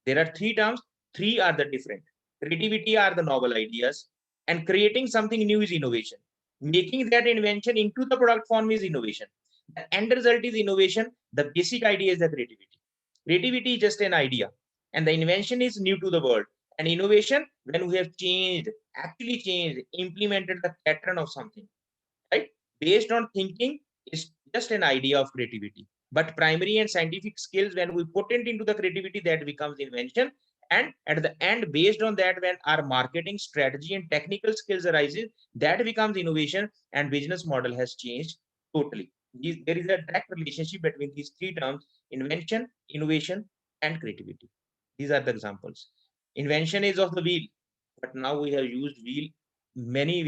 There are 3 terms, 3 are the different. Creativity are the novel ideas, and creating something new is innovation. Making that invention into the product form is innovation. The end result is innovation. The basic idea is the creativity. Creativity is just an idea, and the invention is new to the world. And innovation, when we have actually changed, implemented the pattern of something, right? Based on thinking is just an idea of creativity. But primary and scientific skills, when we put it into the creativity, that becomes invention. And at the end, based on that, when our marketing strategy and technical skills arises, that becomes innovation, and business model has changed totally. There is a direct relationship between these 3 terms: invention, innovation, and creativity. These are the examples. Invention is of the wheel, but now we have used wheel many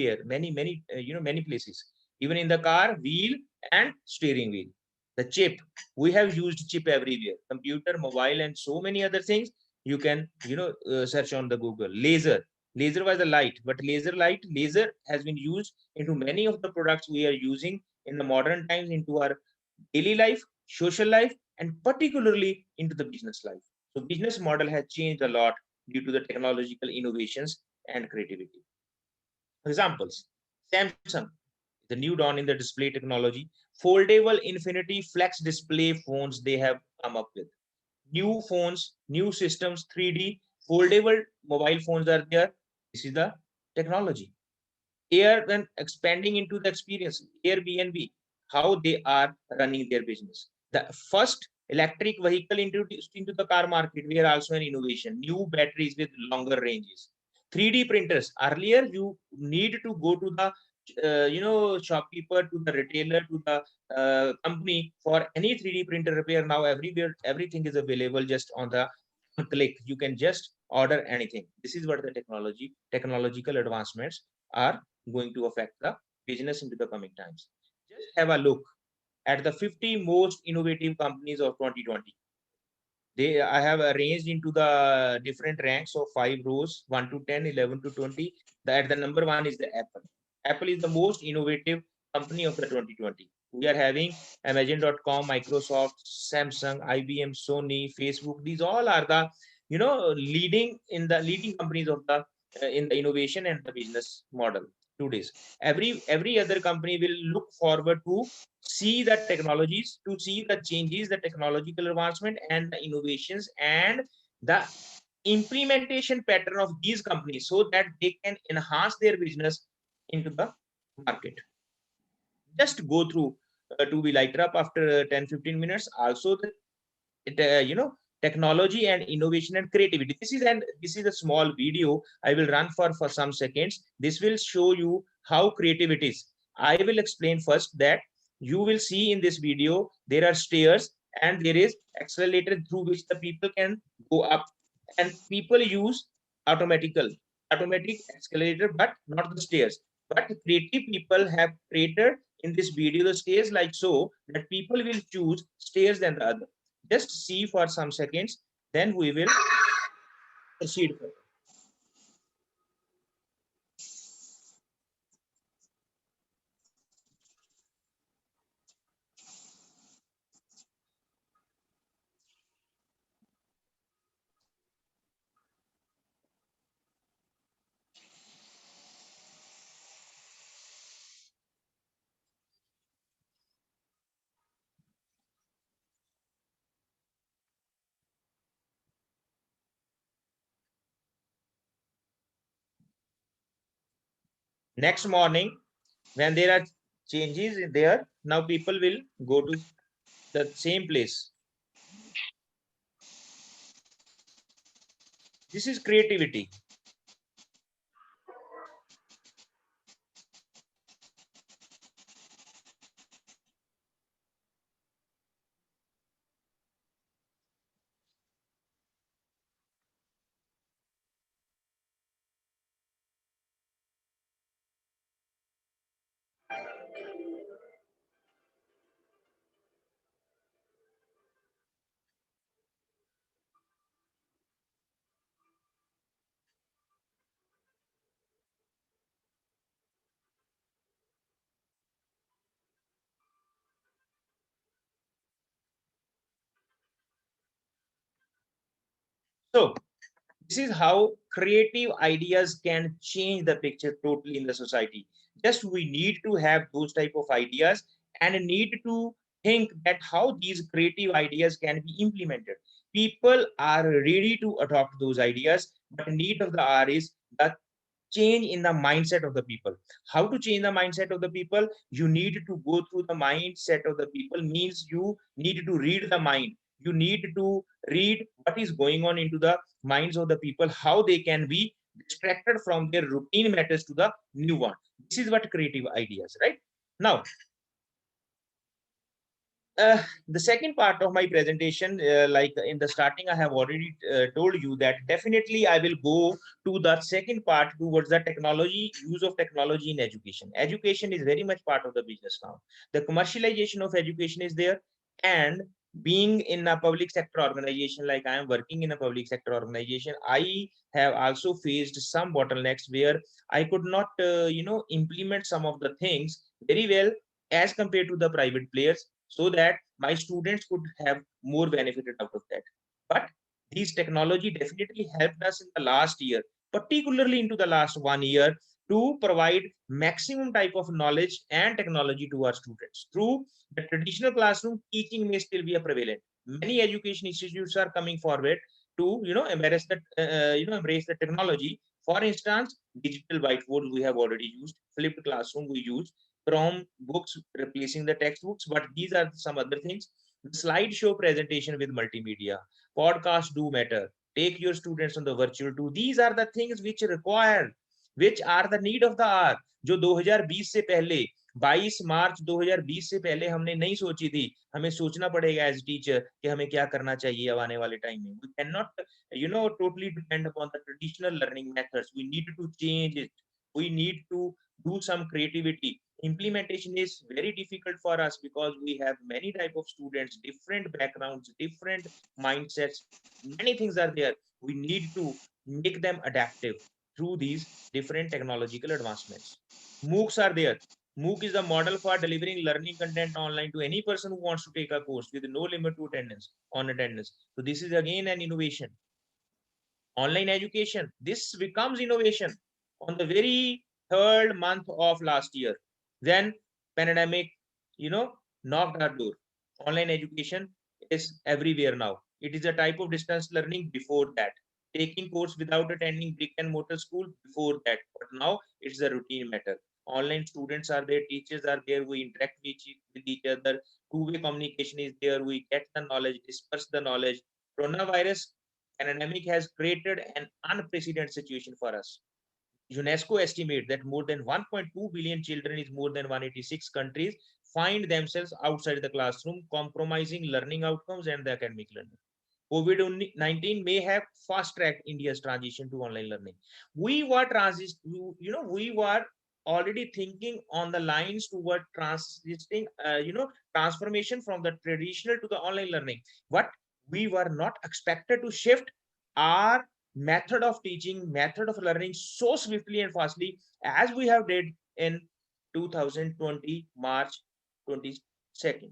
places. Even in the car, wheel and steering wheel. The chip, we have used chip everywhere. Computer, mobile, and so many other things. You can search on the Google. Laser was a light, but laser has been used into many of the products we are using in the modern times, into our daily life, social life, and particularly into the business life. So business model has changed a lot due to the technological innovations and creativity. Examples: Samsung, the new dawn in the display technology. Foldable infinity flex display phones they have come up with. New phones, new systems, 3D foldable mobile phones are there. This is the technology. Air, when expanding into the experience, Airbnb, how they are running their business. The first electric vehicle introduced into the car market, we are also an innovation. New batteries with longer ranges. 3D printers. Earlier, you need to go to the shopkeeper, to the retailer, to the company for any 3D printer repair. Now everywhere, everything is available just on the click. You can just order anything. This is what the technological advancements are going to affect the business into the coming times. Just have a look at the 50 most innovative companies of 2020. I have arranged into the different ranks of 5 rows, 1 to 10, 11 to 20. That the number 1 is the Apple. Apple is the most innovative company of the 2020. We are having Amazon.com, Microsoft, Samsung, IBM, Sony, Facebook. These all are the leading companies of the in the innovation and the business model. 2 days. Every other company will look forward to see the technologies, to see the changes, the technological advancement and the innovations and the implementation pattern of these companies, so that they can enhance their business into the market. Just go through to be lighter up after 10-15 minutes. Also, the technology and innovation and creativity. This is a small video I will run for some seconds. This will show you how creative it is. I will explain first that you will see in this video there are stairs and there is accelerator through which the people can go up, and people use automatic escalator but not the stairs. But creative people have created in this video the stairs like so that people will choose stairs than the other. Just see for some seconds, then we will proceed further. Next morning, when there are changes in there, now people will go to the same place. This is creativity. So this is how creative ideas can change the picture totally in the society. Just we need to have those type of ideas and need to think that how these creative ideas can be implemented. People are ready to adopt those ideas, but need of the hour is the change in the mindset of the people. How to change the mindset of the people? You need to go through the mindset of the people, means you need to read the mind. You need to read what is going on into the minds of the people, how they can be distracted from their routine matters to the new one. This is what creative ideas, right? Now the second part of my presentation, like in the starting, I have already told you that definitely I will go to the second part towards the technology, use of technology in education. Education is very much part of the business now. The commercialization of education is there, and being in a public sector organization, like I am working in a public sector organization, I have also faced some bottlenecks where I could not, implement some of the things very well as compared to the private players, so that my students could have more benefited out of that. But these technology definitely helped us in the last year, particularly into the last 1 year, to provide maximum type of knowledge and technology to our students. Through the traditional classroom, teaching may still be a prevalent. Many education institutes are coming forward to embrace the technology. For instance, digital whiteboard we have already used, flipped classroom we use, Chrome books replacing the textbooks, but these are some other things. The slideshow presentation with multimedia, podcasts do matter. Take your students on the virtual too. These are the things which require, which are the need of the hour. जो 2020 से पहले 22 मार्च 2020 से पहले हमने नहीं सोची थी, हमें सोचना पड़ेगा एज टीचर कि हमें क्या करना चाहिए अब आने वाले टाइम में. We cannot, totally depend upon the traditional learning methods. We need to change it. We need to do some creativity. Implementation is very difficult for us because we have many type of students, different backgrounds, different mindsets. Many things are there. We need to make them adaptive through these different technological advancements. MOOCs are there. MOOC is the model for delivering learning content online to any person who wants to take a course with no limit to attendance. So this is again an innovation. Online education, this becomes innovation on the very third month of last year. Then pandemic, knocked our door. Online education is everywhere now. It is a type of distance learning before that. Taking course without attending brick and mortar school before that, but now it's a routine matter. Online students are there, teachers are there, we interact with each other, two-way communication is there, we get the knowledge, disperse the knowledge. Coronavirus pandemic has created an unprecedented situation for us. UNESCO estimates that more than 1.2 billion children in more than 186 countries find themselves outside the classroom, compromising learning outcomes and the academic learning. COVID-19 may have fast-tracked India's transition to online learning. We were we were already thinking on the lines toward transformation from the traditional to the online learning. But we were not expected to shift our method of teaching, method of learning so swiftly and fastly as we have did in 2020 March 22nd.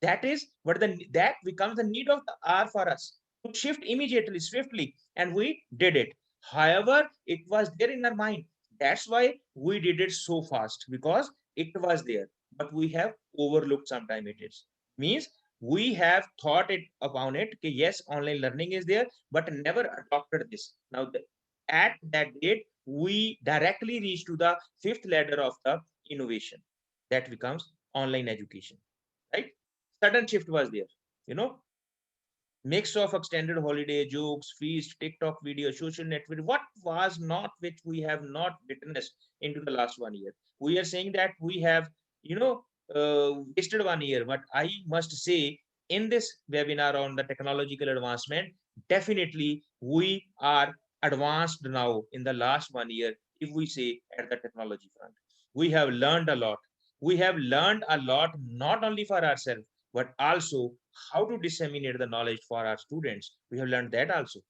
That is what that becomes the need of the hour for us to shift immediately, swiftly, and we did it. However, it was there in our mind. That's why we did it so fast, because it was there, but we have overlooked sometime it is. Means we have thought it upon it. Okay, yes, online learning is there, but never adopted this. Now, at that date, we directly reach to the fifth ladder of the innovation. That becomes online education, right? Sudden shift was there, you know, mix of extended holiday, jokes, feast, TikTok video, social network. What was not which we have not witnessed into the last 1 year? We are saying that we have, wasted 1 year, but I must say in this webinar on the technological advancement, definitely we are advanced now in the last 1 year. If we say at the technology front, we have learned a lot. We have learned a lot, not only for ourselves, but also how to disseminate the knowledge for our students. We have learned that also.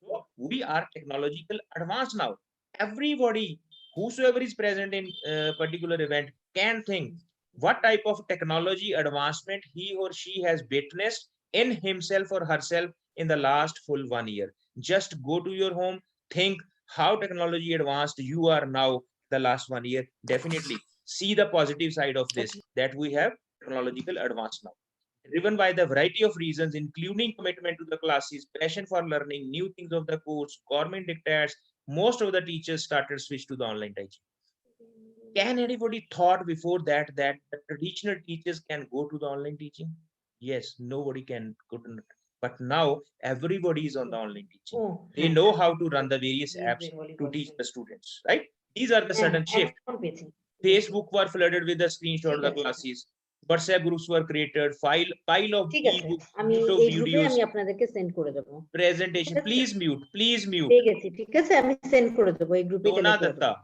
So we are technological advanced now. Everybody, whosoever is present in a particular event, can think what type of technology advancement he or she has witnessed in himself or herself in the last full 1 year. Just go to your home, think how technology advanced you are now the last 1 year. Definitely see the positive side of this, that we have technological advanced now, driven by the variety of reasons, including commitment to the classes, passion for learning, new things of the course, government dictates. Most of the teachers started switch to the online teaching. Can anybody thought before that that the traditional teachers can go to the online teaching? Yes, nobody can go to, but now everybody is on the online teaching. They know how to run the various apps to teach the students, right? These are the sudden shift. Facebook were flooded with the screenshot of the classes. WhatsApp groups were created, pile of ebooks, videos, presentation. Please mute, please mute. Dona Datta.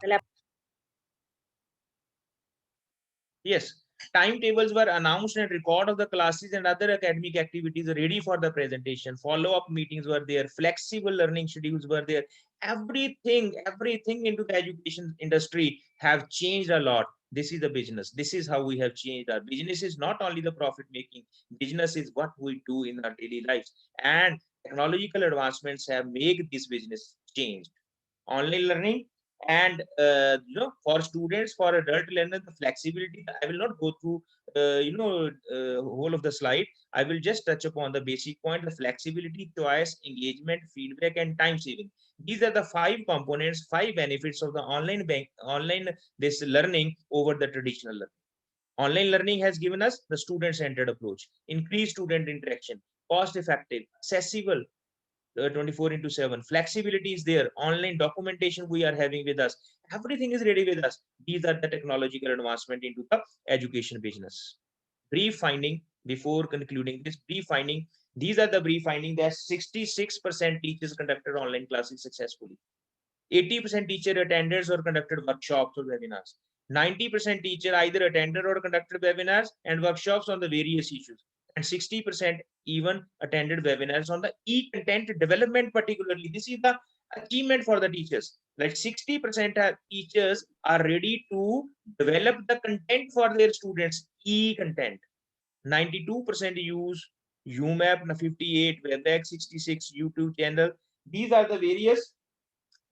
Yes, timetables were announced and record of the classes and other academic activities ready for the presentation. Follow-up meetings were there, flexible learning schedules were there. Everything into the education industry have changed a lot. This is the business. This is how we have changed. Our business is not only the profit making. Business is what we do in our daily lives. And technological advancements have made this business change. Online learning and for students, for adult learners, the flexibility. I will not go through whole of the slide. I will just touch upon the basic point: the flexibility, choice, engagement, feedback, and time saving. These are the 5 components, 5 benefits of the online this learning over the traditional learning. Online learning has given us the student-centered approach, increased student interaction, cost effective, accessible, 24/7. Flexibility is there. Online documentation we are having with us. Everything is ready with us. These are the technological advancement into the education business. Brief finding before concluding this. Brief finding. These are the brief finding that 66% teachers conducted online classes successfully. 80% teacher attended or conducted workshops or webinars. 90% teacher either attended or conducted webinars and workshops on the various issues. And 60% even attended webinars on the e-content development particularly. This is the achievement for the teachers. Like 60% of teachers are ready to develop the content for their students, e-content. 92% use UMAP, 58, WebEx, 66, YouTube channel. These are the various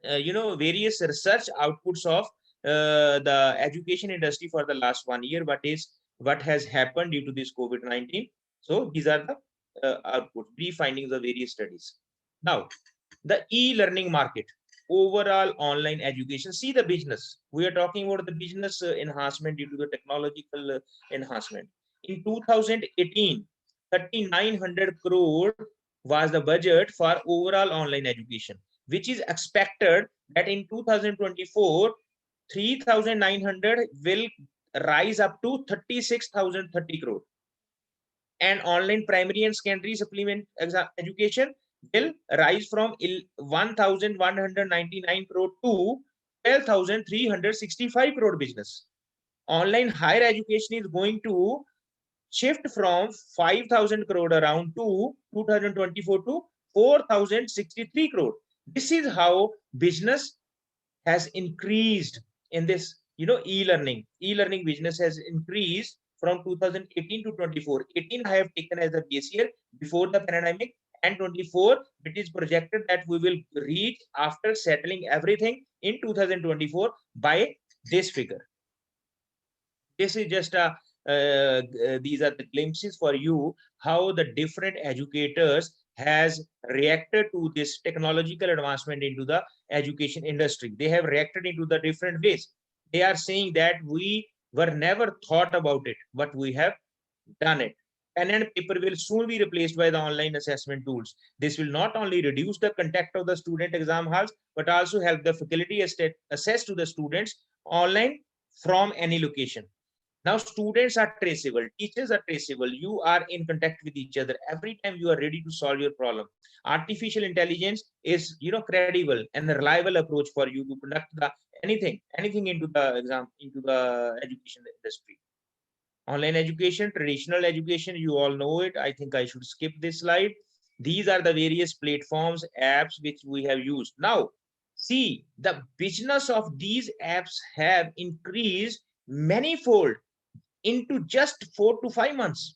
various research outputs of the education industry for the last 1 year. What has happened due to this COVID-19? So these are the outputs, brief findings of various studies. Now, the e-learning market. overall online education. See the business. We are talking about the business enhancement due to the technological enhancement. In 2018, 3,900 crore was the budget for overall online education, which is expected that in 2024, 3,900 will rise up to 36,030 crore. And online primary and secondary supplement education will rise from 1,199 crore to 12,365 crore business. Online higher education is going to shift from 5,000 crore around to 2024 to 4,063 crore. This is how business has increased in this, e-learning. E-learning business has increased from 2018 to 24. 18 I have taken as a base year before the pandemic, and 24 it is projected that we will reach after settling everything in 2024 by this figure. This is just a these are the glimpses for you how the different educators has reacted to this technological advancement into the education industry. They have reacted into the different ways. They are saying that we were never thought about it, but we have done it. Pen and paper will soon be replaced by the online assessment tools. This will not only reduce the contact of the student exam halls, but also help the faculty assess to the students online from any location. Now students are traceable, teachers are traceable, you are in contact with each other every time you are ready to solve your problem. Artificial intelligence is, credible and a reliable approach for you to conduct the anything into the exam, into the education industry. Online education, traditional education, you all know it. I think I should skip this slide. These are the various platforms, apps which we have used. Now, see, the business of these apps have increased manifold into just 4 to 5 months.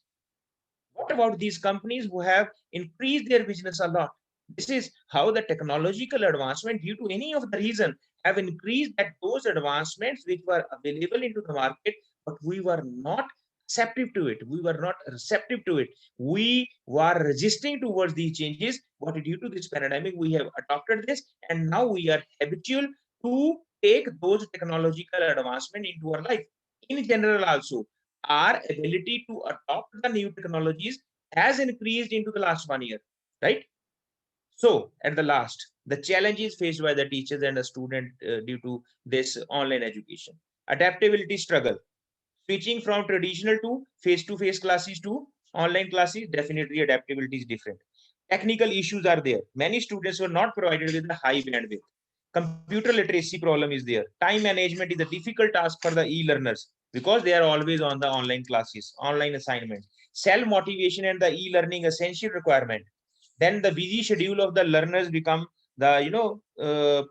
What about these companies who have increased their business a lot? This is how the technological advancement due to any of the reason have increased, that those advancements which were available into the market, but we were not receptive to it. We were not receptive to it. We were resisting towards these changes, but due to this pandemic, we have adopted this, and now we are habitual to take those technological advancement into our life. In general also, our ability to adopt the new technologies has increased into the last 1 year, right? So at the last, the challenges faced by the teachers and the student due to this online education. Adaptability struggle. Switching from traditional to face-to-face classes to online classes, definitely adaptability is different. Technical issues are there. Many students were not provided with a high bandwidth. Computer literacy problem is there. Time management is a difficult task for the e-learners because they are always on the online classes, online assignments. Self-motivation and the e-learning essential requirement. Then the busy schedule of the learners become the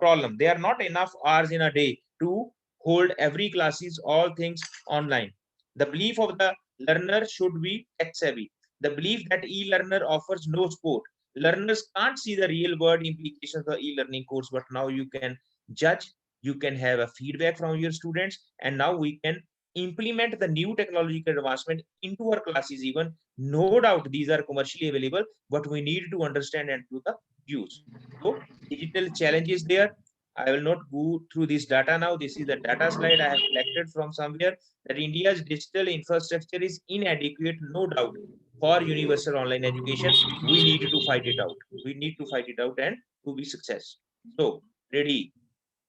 problem. There are not enough hours in a day to hold every classes, all things online. The belief of the learner should be tech savvy. The belief that e-learner offers no support. Learners can't see the real world implications of the e-learning course, but now you can judge, you can have a feedback from your students, and now we can implement the new technological advancement into our classes. Even no doubt these are commercially available, but we need to understand and do the use. So digital challenges there. I will not go through this data now. This is the data slide I have collected from somewhere, that India's digital infrastructure is inadequate, no doubt, for universal online education. We need to fight it out. We need to fight it out and to be success. So ready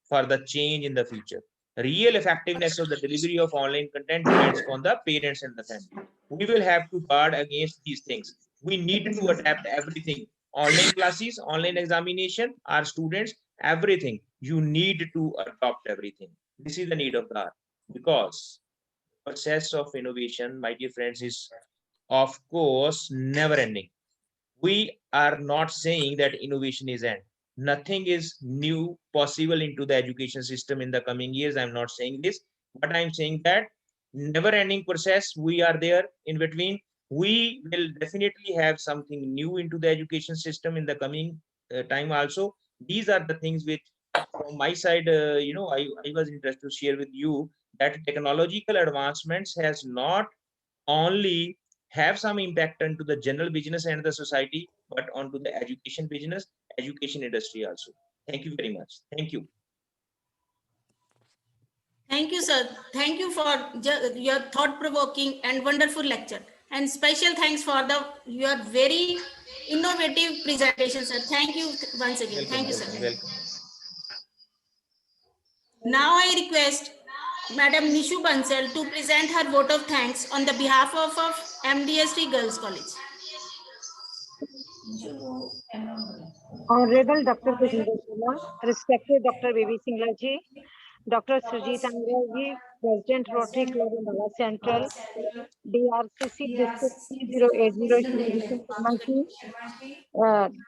for the change in the future. Real effectiveness of the delivery of online content depends on the parents and the family. We will have to guard against these things. We need to adapt everything. Online classes, online examination, our students, everything. You need to adopt everything. This is the need of the hour, because process of innovation, my dear friends, is of course never ending. We are not saying that innovation is end. Nothing is new possible into the education system in the coming years. I'm not saying this, but I'm saying that never ending process, we are there in between. We will definitely have something new into the education system in the coming time also. These are the things which from my side, I was interested to share with you, that technological advancements has not only have some impact onto the general business and the society, but onto the education business, education industry also. Thank you very much. Thank you. Thank you, sir. Thank you for your thought-provoking and wonderful lecture. And special thanks for your very innovative presentation, sir. Thank you once again. Welcome, Thank you, sir. welcome. Now I request Madam Nishu Bansal to present her vote of thanks on the behalf of M.D.S.D Girls College. Honorable Dr. Tejinder Sharma, respected Dr. B.B. Singla ji, Dr. Surjit Angra ji, President Rotary Club Ambala Central, DRCC District 3080 Shri Vikesh Sharma ji,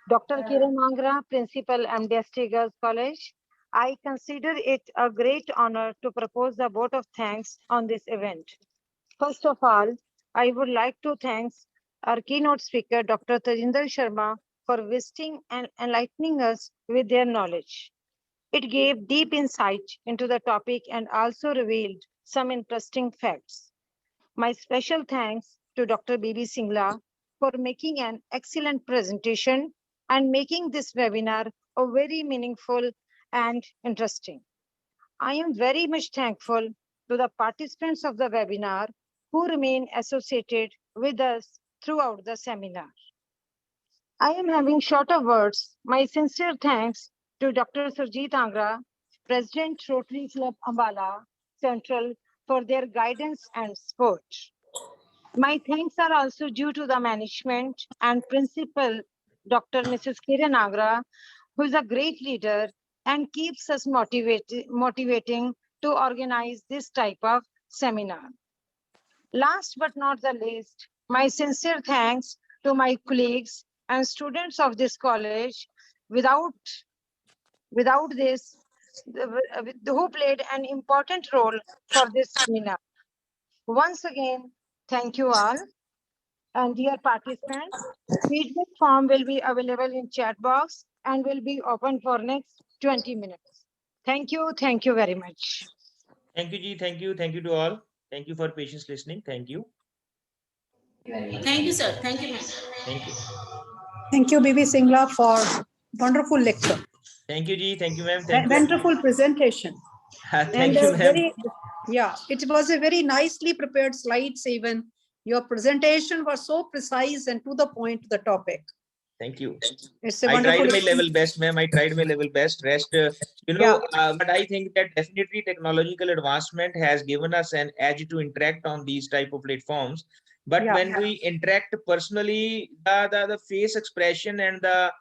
Dr. Kiran Angra, Principal M.D.S.D Girls College. I consider it a great honor to propose the vote of thanks on this event. First of all, I would like to thank our keynote speaker, Dr. Tejinder Sharma, for visiting and enlightening us with their knowledge. It gave deep insight into the topic and also revealed some interesting facts. My special thanks to Dr. B.B. Singla for making an excellent presentation and making this webinar a very meaningful and interesting. I am very much thankful to the participants of the webinar who remain associated with us throughout the seminar. I am having shorter words. My sincere thanks to Dr. Surjit Angra, President Rotary Club Ambala Central, for their guidance and support. My thanks are also due to the management and principal, Dr. Mrs. Kiran Angra, who is a great leader and keeps us motivating to organize this type of seminar. Last but not the least, my sincere thanks to my colleagues and students of this college. Without this, who played an important role for this seminar. Once again, thank you all. And dear participants, feedback form will be available in chat box and will be open for next 20 minutes. Thank you very much. Thank you, Ji. Thank you to all. Thank you for patience listening. Thank you. Thank you, sir. Thank you, ma'am. Thank you. Thank you, B.B. Singla, for wonderful lecture. Thank you, Ji. Thank you, ma'am. Thank you. Wonderful presentation. Thank you, ma'am. Yeah, it was a very nicely prepared slides even. Your presentation was so precise and to the point, to the topic. Thank you. It's a I wonderful. tried my level best, ma'am. I tried my level best. Rest, but I think that definitely technological advancement has given us an edge to interact on these type of platforms. But when we interact personally, the face expression and the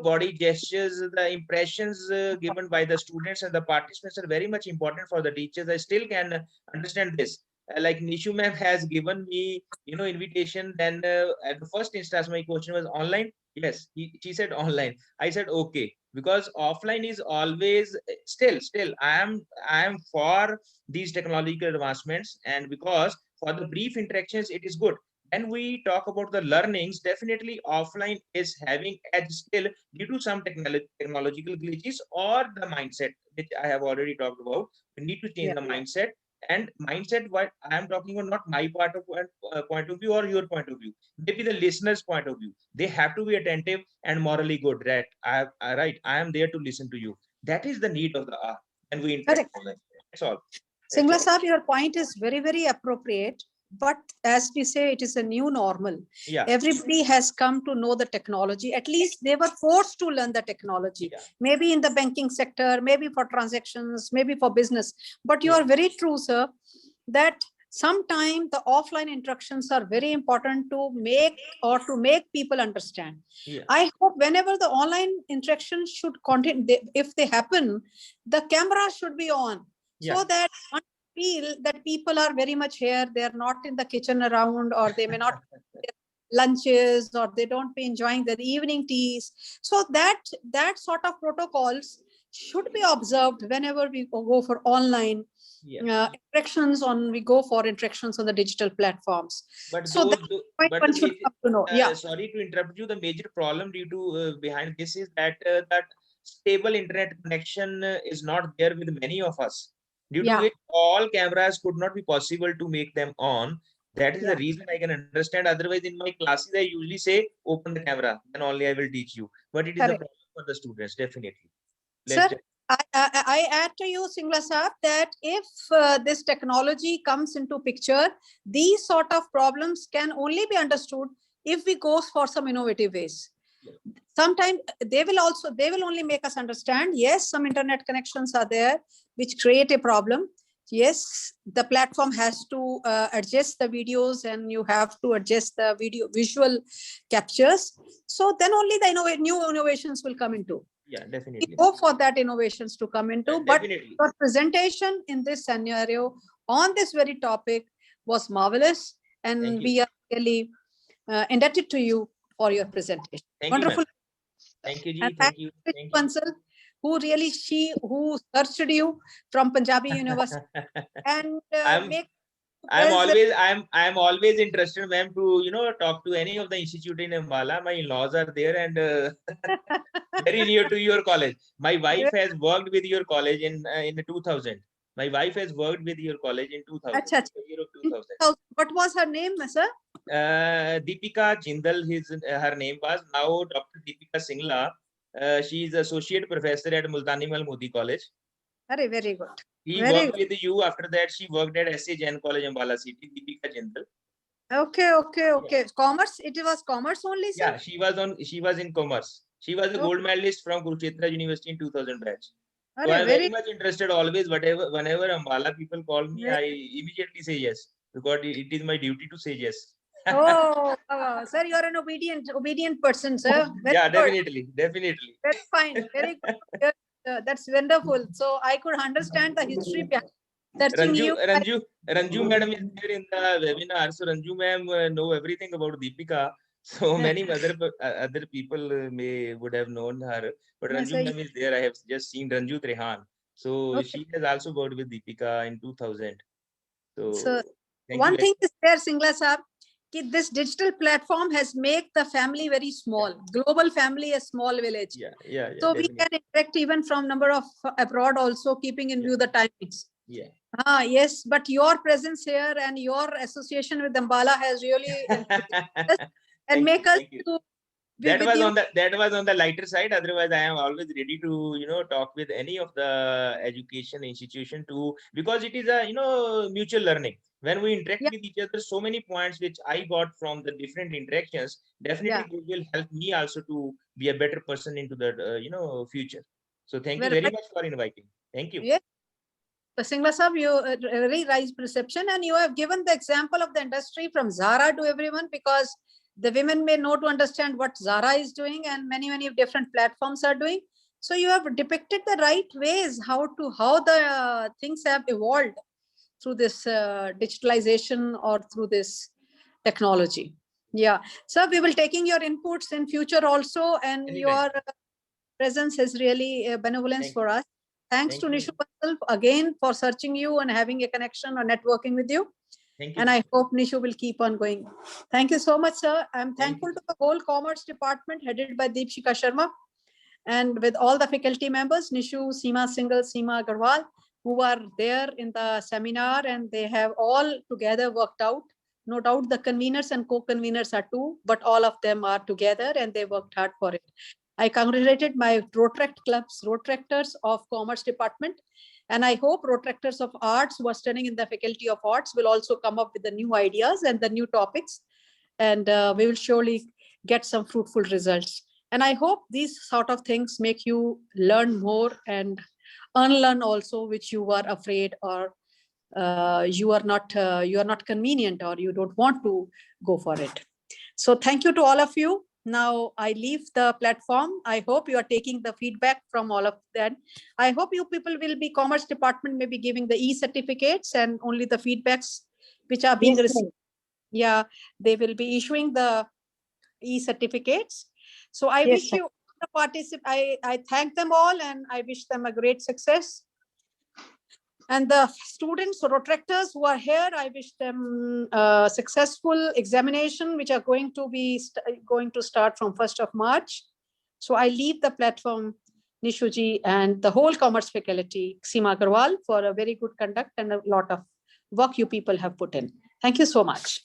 body gestures, the impressions given by the students and the participants are very much important for the teachers. I still can understand this. Like Nishu ma'am has given me, invitation. Then at the first instance, my question was online. Yes, she said online. I said okay, because offline is always still. I am for these technological advancements, and because for the brief interactions it is good. When we talk about the learnings, definitely offline is having edge still due to some technological glitches or the mindset, which I have already talked about. We need to change the mindset. And mindset, what I am talking about, not my point of view or your point of view, maybe the listener's point of view. They have to be attentive and morally good. Right? I am there to listen to you. That is the need of the hour, and we interact online. That's all. Singla Sahab, your point is very, very appropriate. But as we say, it is a new normal. Yeah. Everybody has come to know the technology. At least they were forced to learn the technology. Yeah. Maybe in the banking sector, maybe for transactions, maybe for business. But you are very true, sir, that sometimes the offline instructions are very important to make people understand. Yeah. I hope whenever the online instructions should continue, if they happen, the camera should be on. Yeah. So that one feel that people are very much here, they are not in the kitchen around, or they may not lunches, or they don't be enjoying their evening teas. So that sort of protocols should be observed whenever we go for online interactions we go for interactions on the digital platforms. But so one should come to know. Sorry to interrupt you. The major problem due to behind this is that that stable internet connection is not there with many of us, due to which all cameras could not be possible to make them on. That is the reason I can understand. Otherwise, in my classes, I usually say, open the camera, then only I will teach you. But it is a problem for the students, definitely. Sir, I add to you, Singla Sahab, that if this technology comes into picture, these sort of problems can only be understood if we go for some innovative ways. Sometimes they will only make us understand, yes, some internet connections are there which create a problem. Yes, the platform has to adjust the videos and you have to adjust the visual captures. So then only the new innovations will come into. Yeah, definitely. We hope for that innovations to come into, but Definitely. your presentation in this scenario on this very topic was marvelous, and we are really indebted to you for your presentation. Thank Wonderful. you, thank you, Ji. And Thank you. Thank you. Bansal, who searched you from Punjabi University and I'm always interested, ma'am, to talk to any of the institute in Ambala. My in-laws are there and very near to your college. My wife has worked with your college in 2000. My wife has worked with your college in 2000. Achha, Year of 2000. What was her name, sir? Deepika Jindal, her name was. Now Dr. Deepika Singla. She is associate professor at Multani Modi College. Very good. He worked with you. After that, she worked at S.A. Jain College, Ambala City. Deepika Jindal. Okay. Commerce. It was commerce only, sir? Yeah, she was in commerce. She was a gold medalist from Kurukshetra University in 2000 batch. So I'm very much interested always. Whenever Ambala people call me, I immediately say yes, because it is my duty to say yes. Oh, sir, you are an obedient person, sir. Very yeah, good. definitely. Very fine. Very good. That's wonderful. So I could understand the history behind searching you. Ranju madam is there in the webinar. So Ranju ma'am know everything about Deepika. So many other people would have known her, but Ranju ma'am is there. I have just seen Ranju Trehan. So she has also worked with Deepika in 2000. So one thing is there, Singla Sahab, this digital platform has made the family very small. Global family, a small village. Yeah. So we can interact even from number of abroad also, keeping in view the timings. Yeah. Yes, but your presence here and your association with Ambala has really and make us to that was on the lighter side. Otherwise, I am always ready to talk with any of the education institution because it is a mutual learning. When we interact with each other, so many points which I got from the different interactions, definitely it will help me also to be a better person into the future. So thank you very much for inviting. Thank you. Yes. Singla Sahab, you very raised perception, and you have given the example of the industry from Zara to everyone, because the women may know to understand what Zara is doing and many different platforms are doing. So you have depicted the right ways how the things have evolved through this digitalization or through this technology. Yeah. So we will taking your inputs in future also, and your presence is really a benevolence for us. Thanks to Nishu again for searching you and having a connection or networking with you. And I hope Nishu will keep on going. Thank you so much, sir. I'm thankful to the whole Commerce Department headed by Deepshika Sharma, and with all the faculty members, Nishu, Seema Singhal, Seema Agarwal, who are there in the seminar, and they have all together worked out. No doubt the conveners and co-conveners are two, but all of them are together and they worked hard for it. I congratulated my Rotract clubs, Rotractors of Commerce Department, and I hope Rotractors of Arts who are studying in the Faculty of Arts will also come up with the new ideas and the new topics, and we will surely get some fruitful results. And I hope these sort of things make you learn more and unlearn also, which you were afraid or you are not convenient or you don't want to go for it. So thank you to all of you. Now I leave the platform. I hope you are taking the feedback from all of that. I hope you people will be Commerce Department may be giving the e-certificates and only the feedbacks which are being received. Yeah, they will be issuing the e-certificates. So I wish you the participate. I thank them all and I wish them a great success. And the students or Rotractors who are here, I wish them a successful examination, which are going to start from 1st of March. So I leave the platform, Nishuji, and the whole commerce faculty, Seema Agarwal, for a very good conduct and a lot of work you people have put in. Thank you so much.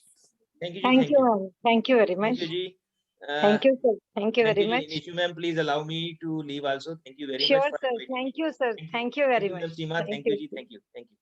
Thank you. Thank you very much. Thank you, Ji. Thank you, sir. Thank you Thank very you, much. Nishu ma'am. Please allow me to leave also. Thank you very Sure, much for sir. inviting me. Thank you, sir. Thank you very Thank you, much. Madam Seema. Thank you, ji. Thank you. Thank you.